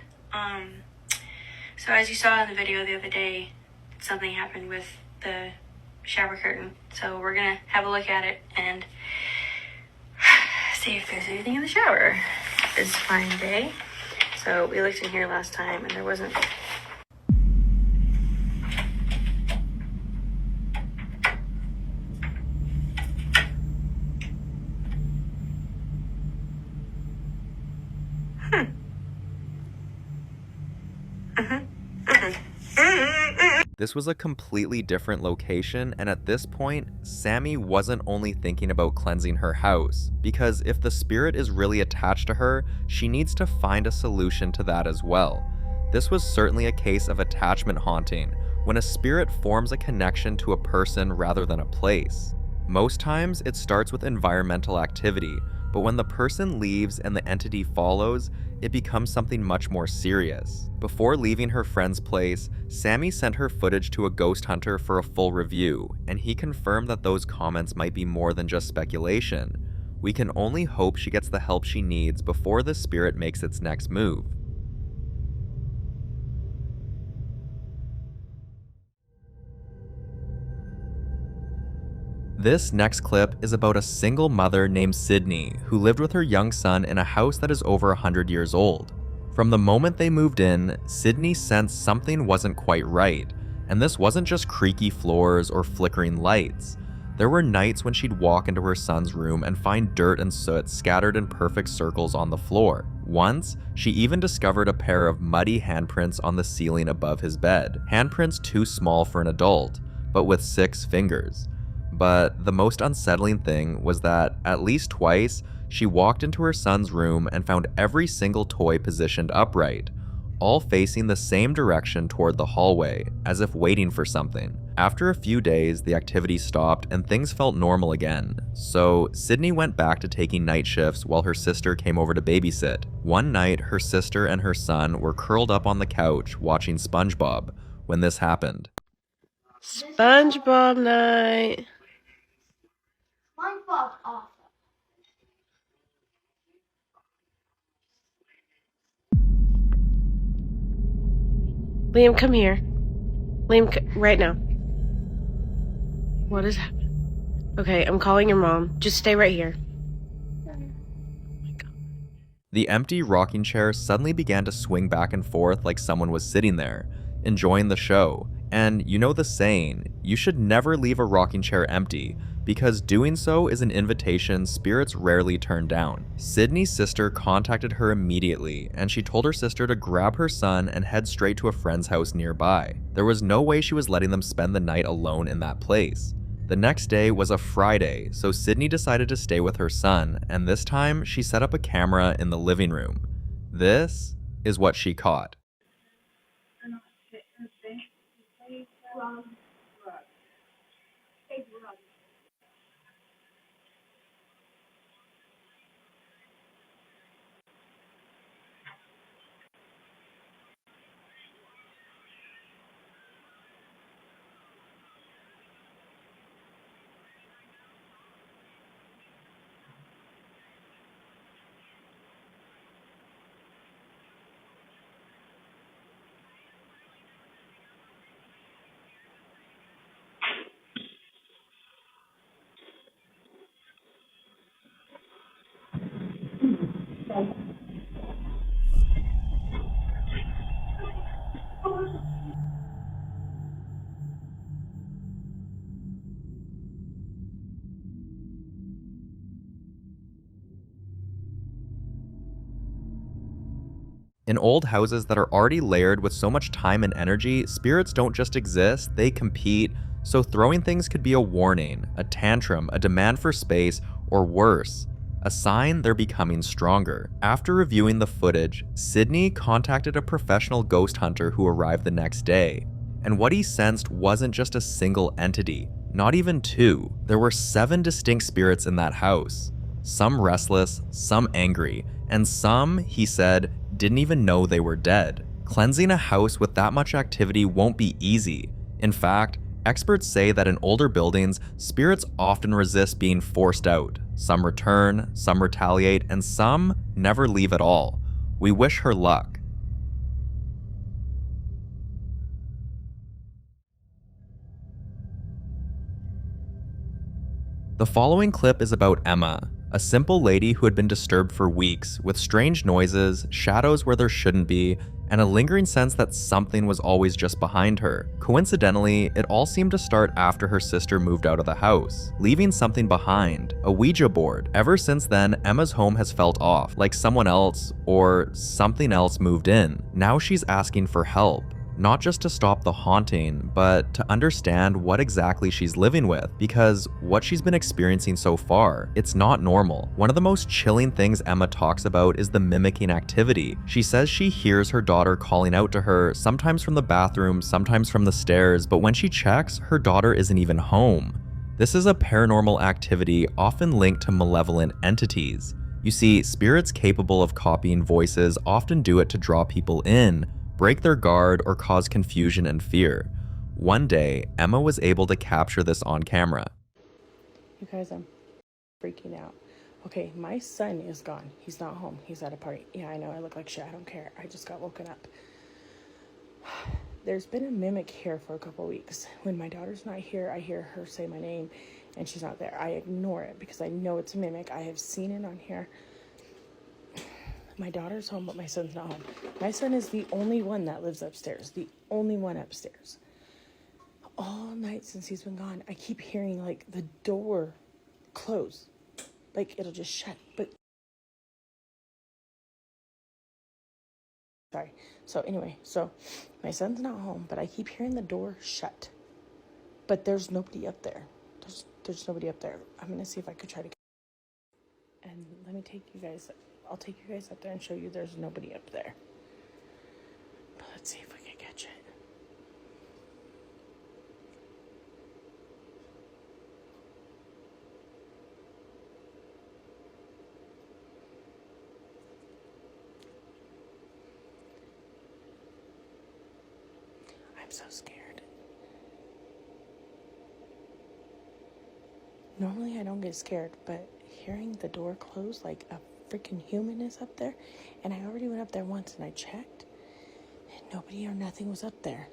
So as you saw in the video the other day, something happened with the shower curtain. So we're gonna have a look at it and see if there's anything in the shower this fine day. So we looked in here last time and there wasn't. This was a completely different location, and at this point, Sammy wasn't only thinking about cleansing her house, because if the spirit is really attached to her, she needs to find a solution to that as well. This was certainly a case of attachment haunting, when a spirit forms a connection to a person rather than a place. Most times, it starts with environmental activity, but when the person leaves and the entity follows, it becomes something much more serious. Before leaving her friend's place, Sammy sent her footage to a ghost hunter for a full review, and he confirmed that those comments might be more than just speculation. We can only hope she gets the help she needs before the spirit makes its next move. This next clip is about a single mother named Sydney who lived with her young son in a house that is over 100 years old. From the moment they moved in, Sydney sensed something wasn't quite right, and this wasn't just creaky floors or flickering lights. There were nights when she'd walk into her son's room and find dirt and soot scattered in perfect circles on the floor. Once, she even discovered a pair of muddy handprints on the ceiling above his bed, handprints too small for an adult, but with 6 fingers. But the most unsettling thing was that, at least twice, she walked into her son's room and found every single toy positioned upright, all facing the same direction toward the hallway, as if waiting for something. After a few days, the activity stopped and things felt normal again, so Sydney went back to taking night shifts while her sister came over to babysit. One night, her sister and her son were curled up on the couch watching SpongeBob when this happened. SpongeBob night. SpongeBob's awesome. Liam, come here. Liam, right now. What is happening? Okay, I'm calling your mom. Just stay right here. The empty rocking chair suddenly began to swing back and forth like someone was sitting there, enjoying the show. And you know the saying, you should never leave a rocking chair empty, because doing so is an invitation spirits rarely turn down. Sydney's sister contacted her immediately, and she told her sister to grab her son and head straight to a friend's house nearby. There was no way she was letting them spend the night alone in that place. The next day was a Friday, so Sydney decided to stay with her son, and this time she set up a camera in the living room. This is what she caught. In old houses that are already layered with so much time and energy, spirits don't just exist, they compete. So throwing things could be a warning, a tantrum, a demand for space, or worse, a sign they're becoming stronger. After reviewing the footage, Sydney contacted a professional ghost hunter who arrived the next day. And what he sensed wasn't just a single entity, not even two. There were 7 distinct spirits in that house. Some restless, some angry, and some, he said, didn't even know they were dead. Cleansing a house with that much activity won't be easy. In fact, experts say that in older buildings, spirits often resist being forced out. Some return, some retaliate, and some never leave at all. We wish her luck. The following clip is about Emma, a simple lady who had been disturbed for weeks with strange noises, shadows where there shouldn't be, and a lingering sense that something was always just behind her. Coincidentally, it all seemed to start after her sister moved out of the house, leaving something behind, a Ouija board. Ever since then, Emma's home has felt off, like someone else or something else moved in. Now she's asking for help. Not just to stop the haunting, but to understand what exactly she's living with, because what she's been experiencing so far, it's not normal. One of the most chilling things Emma talks about is the mimicking activity. She says she hears her daughter calling out to her, sometimes from the bathroom, sometimes from the stairs, but when she checks, her daughter isn't even home. This is a paranormal activity often linked to malevolent entities. You see, spirits capable of copying voices often do it to draw people in, break their guard, or cause confusion and fear. One day, Emma was able to capture this on camera. You guys, I'm freaking out. Okay, my son is gone. He's not home. He's at a party. Yeah, I know, I look like shit. I don't care. I just got woken up. There's been a mimic here for a couple weeks. When my daughter's not here, I hear her say my name, and she's not there. I ignore it because I know it's a mimic. I have seen it on here. My daughter's home, but my son's not home. My son is the only one that lives upstairs. The only one upstairs. All night since he's been gone, I keep hearing, like, the door close. Like, it'll just shut. But sorry. So anyway, so my son's not home, but I keep hearing the door shut. But there's nobody up there. There's nobody up there. I'm going to see if I could try to get... And let me take you guys... I'll take you guys up there and show you there's nobody up there. But let's see if we can catch it. I'm so scared. Normally I don't get scared, but hearing the door close like a freaking human is up there, and I already went up there once and I checked and nobody or nothing was up there.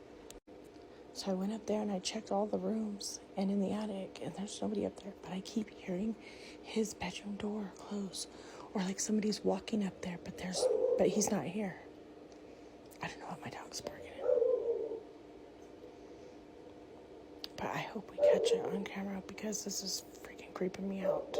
So I went up there and I checked all the rooms and in the attic, and there's nobody up there, but I keep hearing his bedroom door close, or like somebody's walking up there, but he's not here. I don't know what my dog's barking at, but I hope we catch it on camera because this is freaking creeping me out.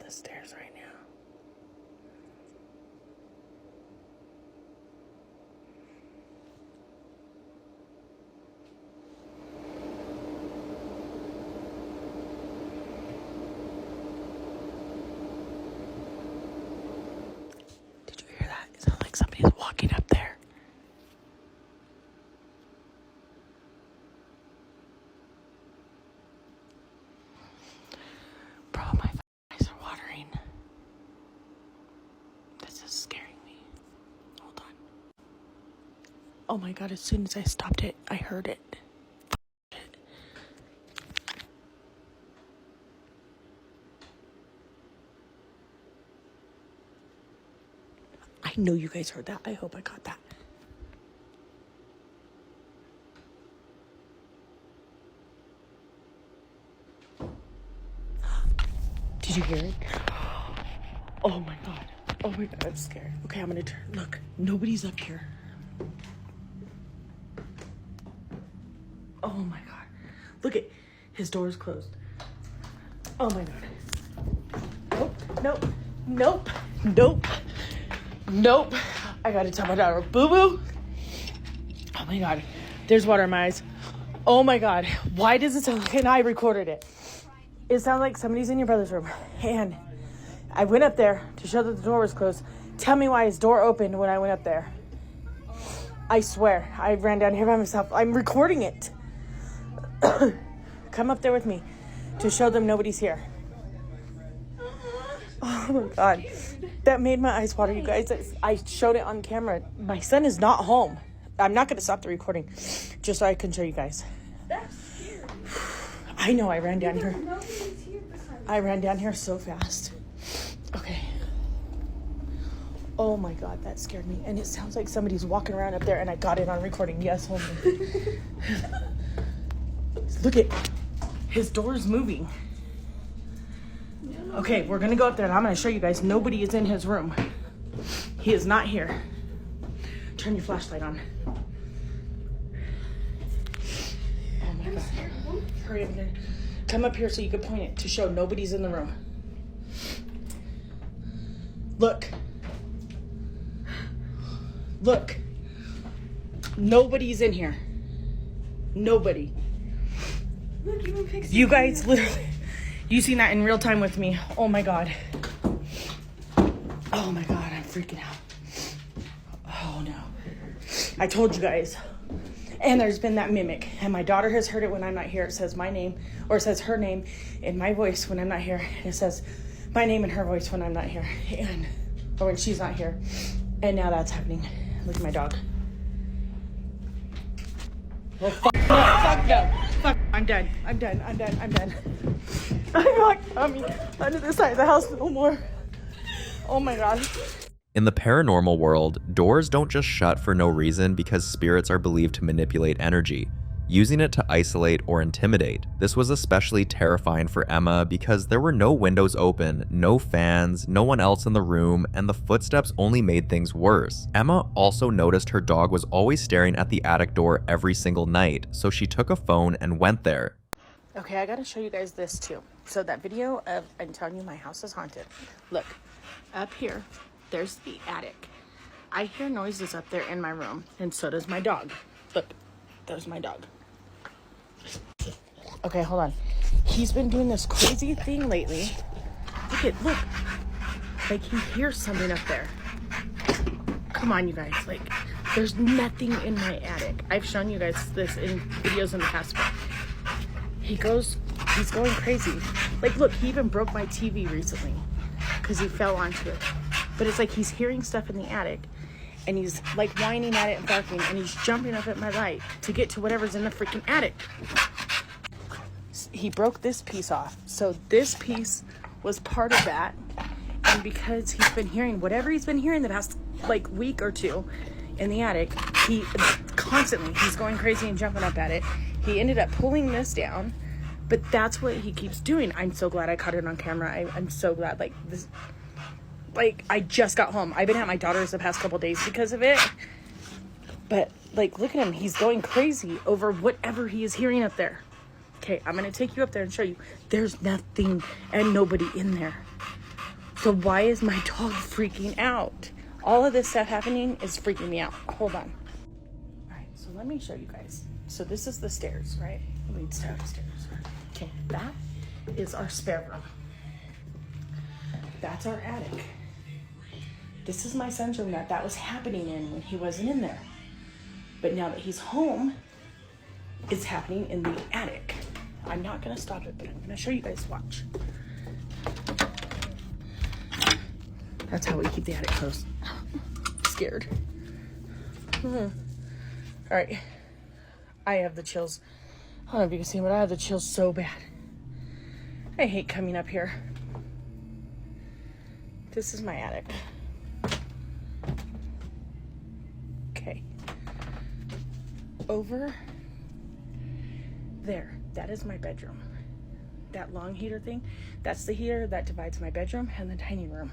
The stairs right now. Did you hear that? It sounds like somebody's walking up there. Bro, my eyes are watering. This is scaring me. Hold on. Oh my god, as soon as I stopped it, I heard it. I know you guys heard that. I hope I caught that. Did you hear it? Oh my god. Oh my god, I'm scared. Okay, I'm gonna turn. Look, nobody's up here. Oh my god. Look at his door is closed. Oh my god. Nope, nope, nope, nope, nope. I gotta tell my daughter, boo-boo. Oh my god. There's water in my eyes. Oh my god. Why does it sound like, and I recorded it. It sounds like somebody's in your brother's room. And I went up there to show that the door was closed. Tell me why his door opened when I went up there. I swear, I ran down here by myself. I'm recording it. Come up there with me to show them nobody's here. Oh my god. That made my eyes water, you guys. I showed it on camera. My son is not home. I'm not going to stop the recording just so I can show you guys. That's scary. I know, I ran down here. I ran down here so fast. Okay. Oh my god, that scared me. And it sounds like somebody's walking around up there, and I got it on recording. Yes, hold on. Look at his door is moving. Okay, we're gonna go up there and I'm gonna show you guys nobody is in his room. He is not here. Turn your flashlight on. Oh my god. Hurry up there. Come up here so you can point it to show nobody's in the room. Look. Look. Nobody's in here. Nobody. Look, even Pixie. You guys literally, you seen that in real time with me. Oh my god. Oh my god, I'm freaking out. Oh no. I told you guys. And there's been that mimic. And my daughter has heard it when I'm not here. It says my name, or it says her name in my voice when I'm not here. And it says my name in her voice when I'm not here. And, or when she's not here. And now that's happening. Look at my dog. Oh, fuck no, fuck no. Fuck, I'm done. I'm done. I'm done. I'm done. I'm not coming under the side of the house no more. Oh my god. In the paranormal world, doors don't just shut for no reason because spirits are believed to manipulate energy, using it to isolate or intimidate. This was especially terrifying for Emma because there were no windows open, no fans, no one else in the room, and the footsteps only made things worse. Emma also noticed her dog was always staring at the attic door every single night, so she took a phone and went there. Okay, I gotta show you guys this too. So that video of, I'm telling you my house is haunted. Look, up here, there's the attic. I hear noises up there in my room, and so does my dog. Look, there's my dog. Okay, hold on. He's been doing this crazy thing lately. Look. Like he hears something up there. Come on, you guys. Like, there's nothing in my attic. I've shown you guys this in videos in the past, but he's going crazy. Like, look, he even broke my TV recently because he fell onto it. But it's like he's hearing stuff in the attic, and he's like whining at it and barking, and he's jumping up at my light to get to whatever's in the freaking attic. He broke this piece off. So this piece was part of that. And because he's been hearing whatever he's been hearing the past like week or two in the attic, he's going crazy and jumping up at it. He ended up pulling this down, but that's what he keeps doing. I'm so glad I caught it on camera. I'm so glad. Like this, like I just got home. I've been at my daughter's the past couple days because of it. But like, look at him. He's going crazy over whatever he is hearing up there. Okay, I'm going to take you up there and show you. There's nothing and nobody in there. So why is my dog freaking out? All of this stuff happening is freaking me out. Hold on. All right, so let me show you guys. So this is the stairs, right? It leads downstairs. Okay, that is our spare room. That's our attic. This is my son's room that was happening in when he wasn't in there. But now that he's home, it's happening in the attic. I'm not gonna stop it, but I'm gonna show you guys. Watch. That's how we keep the attic closed. Scared. All right. I have the chills. I don't know if you can see, but I have the chills so bad. I hate coming up here. This is my attic. Okay. Over there, that is my bedroom. That long heater thing, that's the heater that divides my bedroom and the dining room.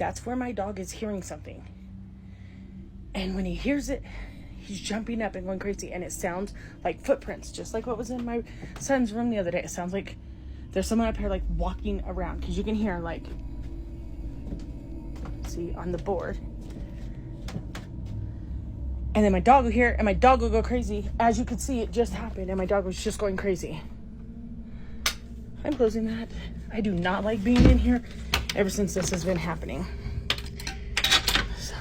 that's where my dog is hearing something. And when he hears it, he's jumping up and going crazy, and it sounds like footprints, just like what was in my son's room the other day. It sounds like there's someone up here like walking around, because you can hear like, see on the board. And then my dog will hear it, and my dog will go crazy. As you can see, it just happened, and my dog was just going crazy. I'm closing that. I do not like being in here ever since this has been happening. So,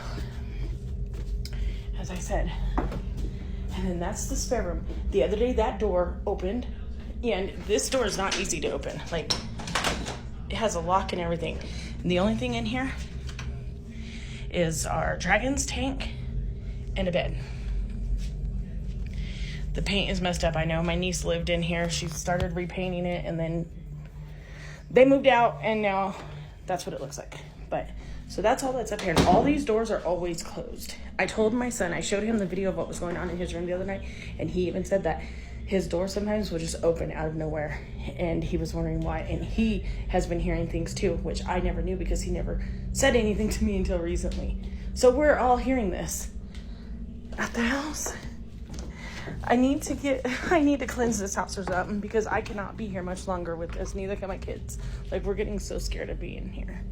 as I said, and then that's the spare room. The other day, that door opened, and this door is not easy to open. Like, it has a lock and everything. And the only thing in here is our dragon's tank and a bed. The paint is messed up. I know my niece lived in here. She started repainting it, and then they moved out, and now that's what it looks like. But so that's all that's up here, and all these doors are always closed. I told my son, I showed him the video of what was going on in his room the other night, and he even said that his door sometimes would just open out of nowhere, and he was wondering why. And he has been hearing things too, which I never knew because he never said anything to me until recently. So we're all hearing this at the house. I need to cleanse this house or something, because I cannot be here much longer with this. Neither can my kids. Like, we're getting so scared of being here.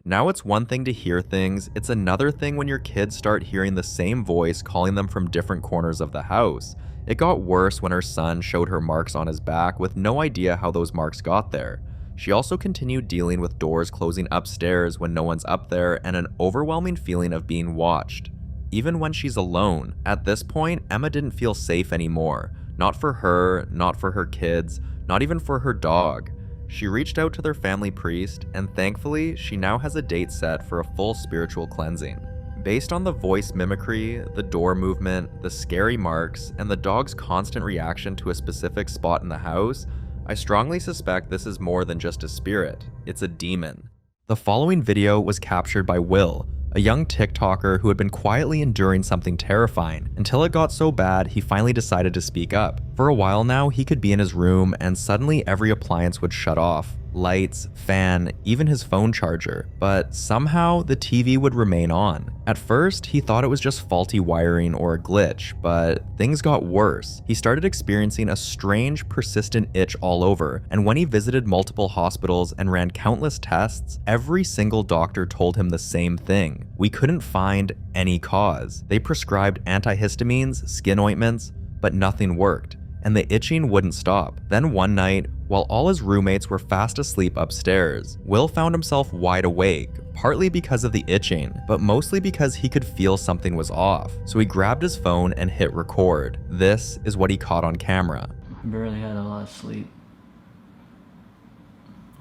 Now it's one thing to hear things, it's another thing when your kids start hearing the same voice calling them from different corners of the house. It got worse when her son showed her marks on his back with no idea how those marks got there. She also continued dealing with doors closing upstairs when no one's up there, and an overwhelming feeling of being watched. Even when she's alone. At this point, Emma didn't feel safe anymore. Not for her, not for her kids, not even for her dog. She reached out to their family priest, and thankfully, she now has a date set for a full spiritual cleansing. Based on the voice mimicry, the door movement, the scary marks, and the dog's constant reaction to a specific spot in the house, I strongly suspect this is more than just a spirit. It's a demon. The following video was captured by Will, a young TikToker who had been quietly enduring something terrifying until it got so bad he finally decided to speak up. For a while now, he could be in his room and suddenly every appliance would shut off. Lights, fan, even his phone charger. But somehow the TV would remain on. At first, he thought it was just faulty wiring or a glitch, but things got worse. He started experiencing a strange, persistent itch all over, and when he visited multiple hospitals and ran countless tests, every single doctor told him the same thing. We couldn't find any cause. They prescribed antihistamines, skin ointments, but nothing worked, and the itching wouldn't stop. Then one night, while all his roommates were fast asleep upstairs, Will found himself wide awake, partly because of the itching, but mostly because he could feel something was off. So he grabbed his phone and hit record. This is what he caught on camera. I barely had a lot of sleep.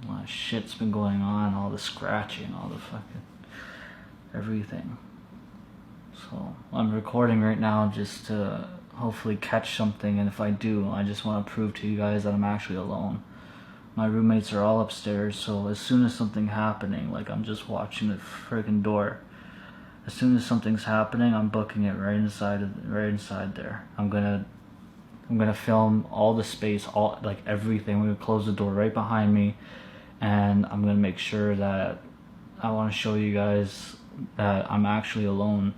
A lot of shit's been going on, all the scratching, all the fucking everything. So I'm recording right now just to hopefully catch something, and if I do, I just want to prove to you guys that I'm actually alone. My roommates are all upstairs, so as soon as something's happening, like I'm just watching the friggin' door, as soon as something's happening, I'm booking it right inside there. I'm gonna film all the space, all like everything. I'm gonna close the door right behind me, and I'm gonna make sure that I want to show you guys that I'm actually alone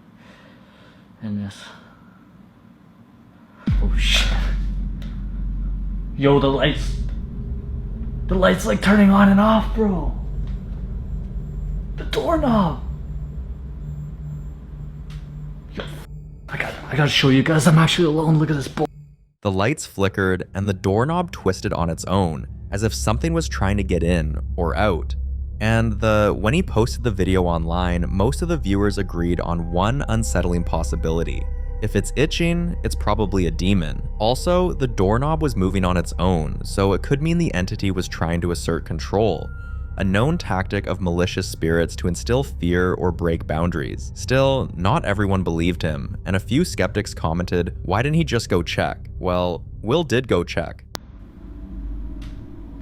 in this. Oh shit. Yo, the light's like turning on and off, bro. The doorknob. Yo, I gotta show you guys I'm actually alone. Look at this bull. The lights flickered and the doorknob twisted on its own, as if something was trying to get in or out. And when he posted the video online, most of the viewers agreed on one unsettling possibility. If it's itching, it's probably a demon. Also, the doorknob was moving on its own, so it could mean the entity was trying to assert control. A known tactic of malicious spirits to instill fear or break boundaries. Still, not everyone believed him, and a few skeptics commented, why didn't he just go check? Well, Will did go check.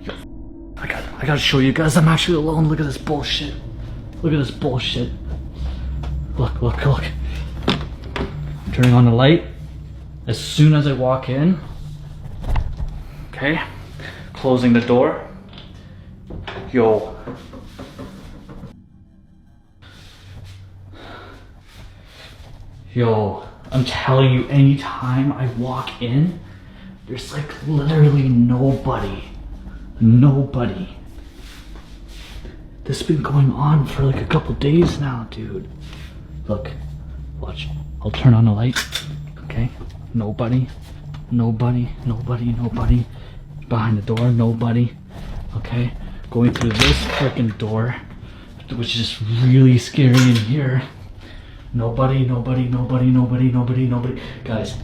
Yo, I gotta show you guys I'm actually alone. Look at this bullshit. Look at this bullshit. Look. Turning on the light as soon as I walk in. Okay, closing the door. Yo, Yo, I'm telling you, anytime I walk in, there's like literally nobody. Nobody. This has been going on for like a couple days now, dude. Look, watch. I'll turn on the light. Okay? Nobody. Nobody. Nobody. Nobody. Behind the door, nobody. Okay? Going through this freaking door, which is just really scary in here. Nobody, nobody, nobody, nobody, nobody, nobody. Guys,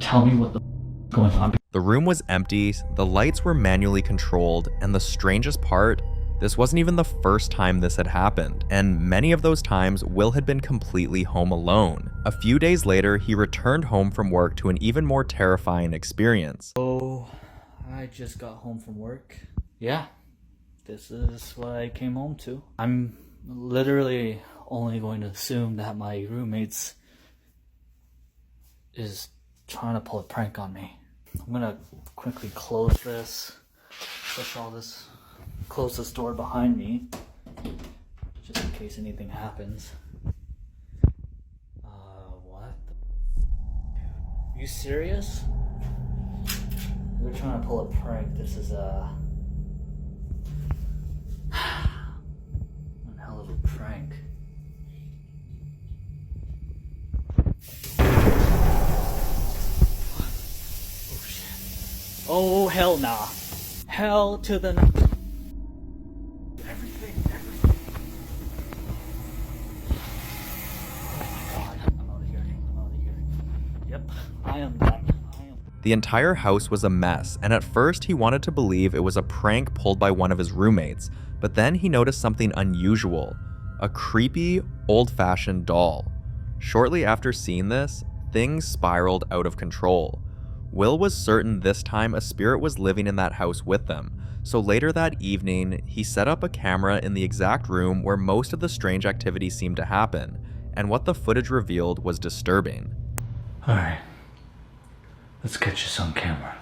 tell me what the is going on. The room was empty, the lights were manually controlled, and the strangest part, this wasn't even the first time this had happened, and many of those times Will had been completely home alone. A few days later, he returned home from work to an even more terrifying experience. So, I just got home from work. Yeah, this is what I came home to. I'm literally only going to assume that my roommates is trying to pull a prank on me. I'm gonna quickly close this, push all this, close this door behind me, just in case anything happens. What the you serious? They're trying to pull a prank. This is one hell of a prank. Oh shit. Oh hell nah. Hell to the no. Everything. Oh my god. I'm out of here. Yep, I am done. The entire house was a mess, and at first he wanted to believe it was a prank pulled by one of his roommates, but then he noticed something unusual, a creepy, old-fashioned doll. Shortly after seeing this, things spiraled out of control. Will was certain this time a spirit was living in that house with them, so later that evening, he set up a camera in the exact room where most of the strange activity seemed to happen, and what the footage revealed was disturbing. Alright. Let's get you some camera.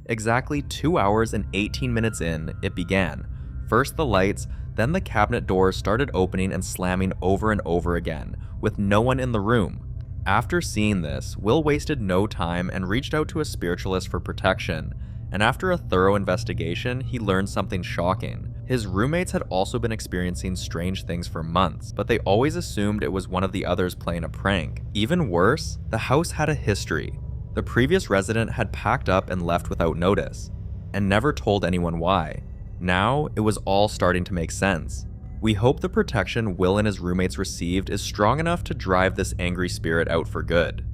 Exactly 2 hours and 18 minutes in, it began. First the lights, then the cabinet doors started opening and slamming over and over again, with no one in the room. After seeing this, Will wasted no time and reached out to a spiritualist for protection, and after a thorough investigation, he learned something shocking. His roommates had also been experiencing strange things for months, but they always assumed it was one of the others playing a prank. Even worse, the house had a history. The previous resident had packed up and left without notice, and never told anyone why. Now, it was all starting to make sense. We hope the protection Will and his roommates received is strong enough to drive this angry spirit out for good.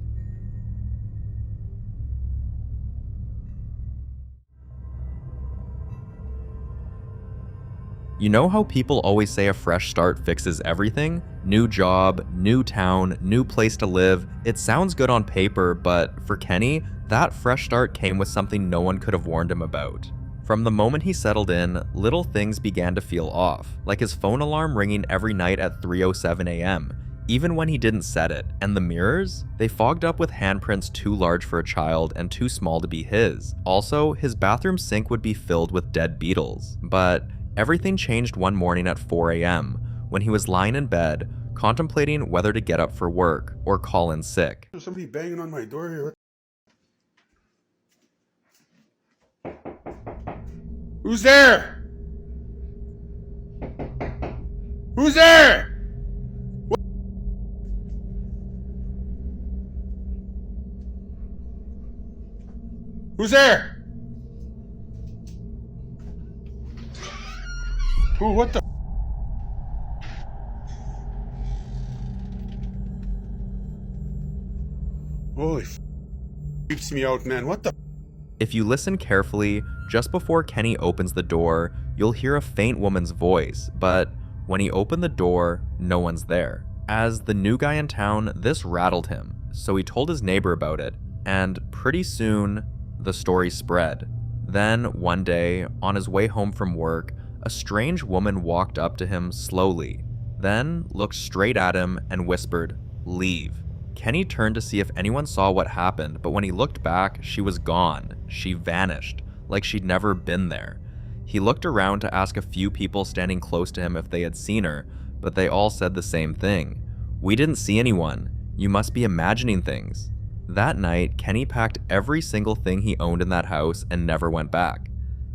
You know how people always say a fresh start fixes everything? New job, new town, new place to live. It sounds good on paper, but for Kenny, that fresh start came with something no one could have warned him about. From the moment he settled in, little things began to feel off, like his phone alarm ringing every night at 3:07 a.m., even when he didn't set it. And the mirrors? They fogged up with handprints too large for a child and too small to be his. Also, his bathroom sink would be filled with dead beetles. But everything changed one morning at 4 a.m. when he was lying in bed, contemplating whether to get up for work or call in sick. There's somebody banging on my door here. Who's there? Who's there? Who's there? Ooh, what the? Holy creeps me out, man. What the? If you listen carefully, just before Kenny opens the door, you'll hear a faint woman's voice, but when he opened the door, no one's there. As the new guy in town, this rattled him, so he told his neighbor about it, and pretty soon, the story spread. Then, one day, on his way home from work, a strange woman walked up to him slowly, then looked straight at him and whispered, "Leave." Kenny turned to see if anyone saw what happened, but when he looked back, she was gone. She vanished, like she'd never been there. He looked around to ask a few people standing close to him if they had seen her, but they all said the same thing. "We didn't see anyone. You must be imagining things." That night, Kenny packed every single thing he owned in that house and never went back.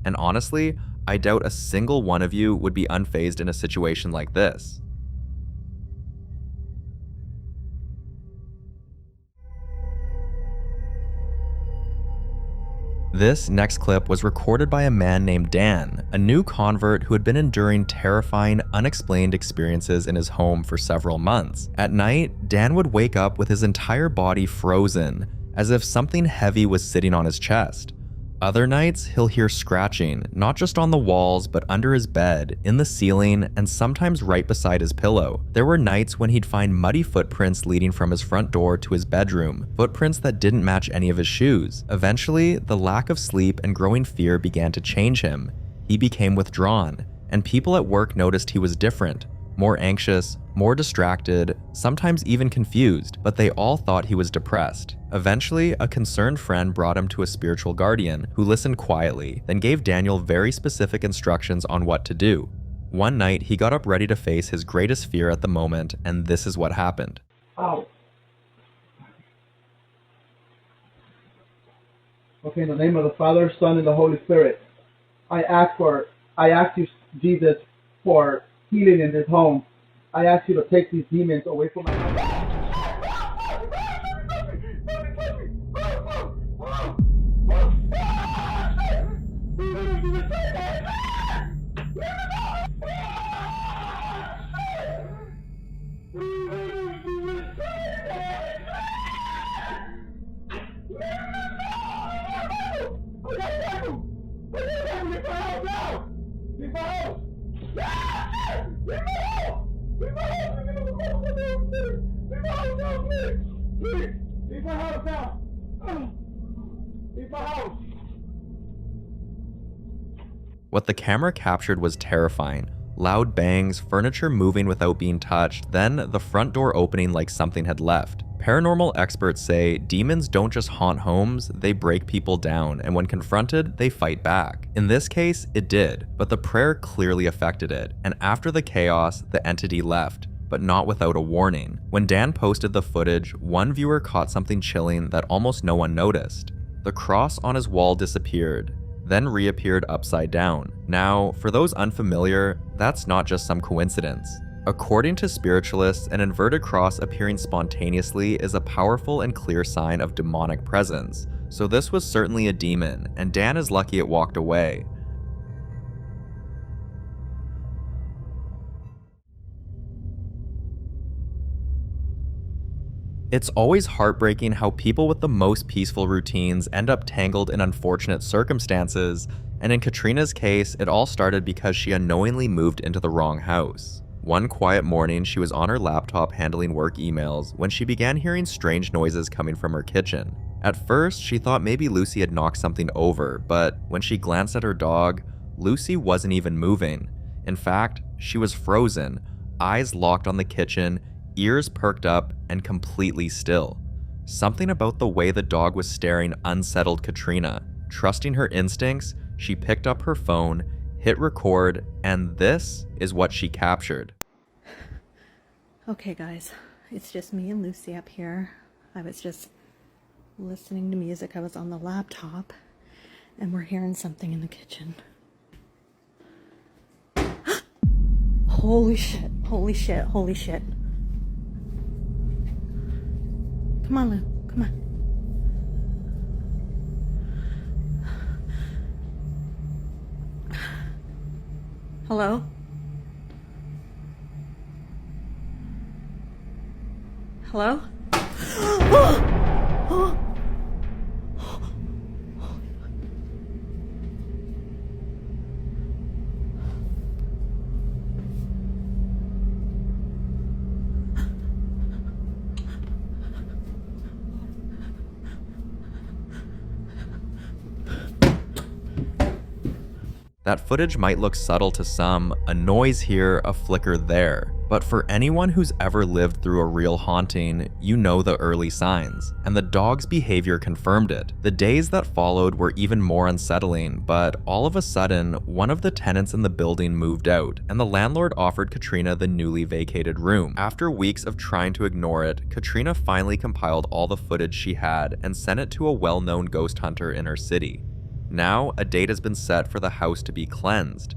And honestly, I doubt a single one of you would be unfazed in a situation like this. This next clip was recorded by a man named Dan, a new convert who had been enduring terrifying, unexplained experiences in his home for several months. At night, Dan would wake up with his entire body frozen, as if something heavy was sitting on his chest. Other nights, he'll hear scratching, not just on the walls, but under his bed, in the ceiling, and sometimes right beside his pillow. There were nights when he'd find muddy footprints leading from his front door to his bedroom, footprints that didn't match any of his shoes. Eventually, the lack of sleep and growing fear began to change him. He became withdrawn, and people at work noticed he was different. More anxious, more distracted, sometimes even confused, but they all thought he was depressed. Eventually, a concerned friend brought him to a spiritual guardian who listened quietly, then gave Daniel very specific instructions on what to do. One night, he got up ready to face his greatest fear at the moment, and this is what happened. Ow. Okay, in the name of the Father, Son, and the Holy Spirit, I ask you, Jesus, for healing in this home. I ask you to take these demons away from my house. What the camera captured was terrifying. Loud bangs, furniture moving without being touched, then the front door opening like something had left. Paranormal experts say demons don't just haunt homes, they break people down, and when confronted, they fight back. In this case, it did, but the prayer clearly affected it, and after the chaos, the entity left, but not without a warning. When Dan posted the footage, one viewer caught something chilling that almost no one noticed. The cross on his wall disappeared, then reappeared upside down. Now, for those unfamiliar, that's not just some coincidence. According to spiritualists, an inverted cross appearing spontaneously is a powerful and clear sign of demonic presence. So this was certainly a demon, and Dan is lucky it walked away. It's always heartbreaking how people with the most peaceful routines end up tangled in unfortunate circumstances, and in Katrina's case, it all started because she unknowingly moved into the wrong house. One quiet morning, she was on her laptop handling work emails when she began hearing strange noises coming from her kitchen. At first, she thought maybe Lucy had knocked something over, but when she glanced at her dog, Lucy wasn't even moving. In fact, she was frozen, eyes locked on the kitchen, ears perked up, and completely still. Something about the way the dog was staring unsettled Katrina. Trusting her instincts, she picked up her phone, hit record, and this is what she captured. Okay guys, it's just me and Lucy up here. I was just listening to music. I was on the laptop, and we're hearing something in the kitchen. Holy shit, holy shit, holy shit. Come on, Lou, come on. Hello? Hello? That footage might look subtle to some, a noise here, a flicker there. But for anyone who's ever lived through a real haunting, you know the early signs. And the dog's behavior confirmed it. The days that followed were even more unsettling, but all of a sudden, one of the tenants in the building moved out, and the landlord offered Katrina the newly vacated room. After weeks of trying to ignore it, Katrina finally compiled all the footage she had and sent it to a well-known ghost hunter in her city. Now, a date has been set for the house to be cleansed.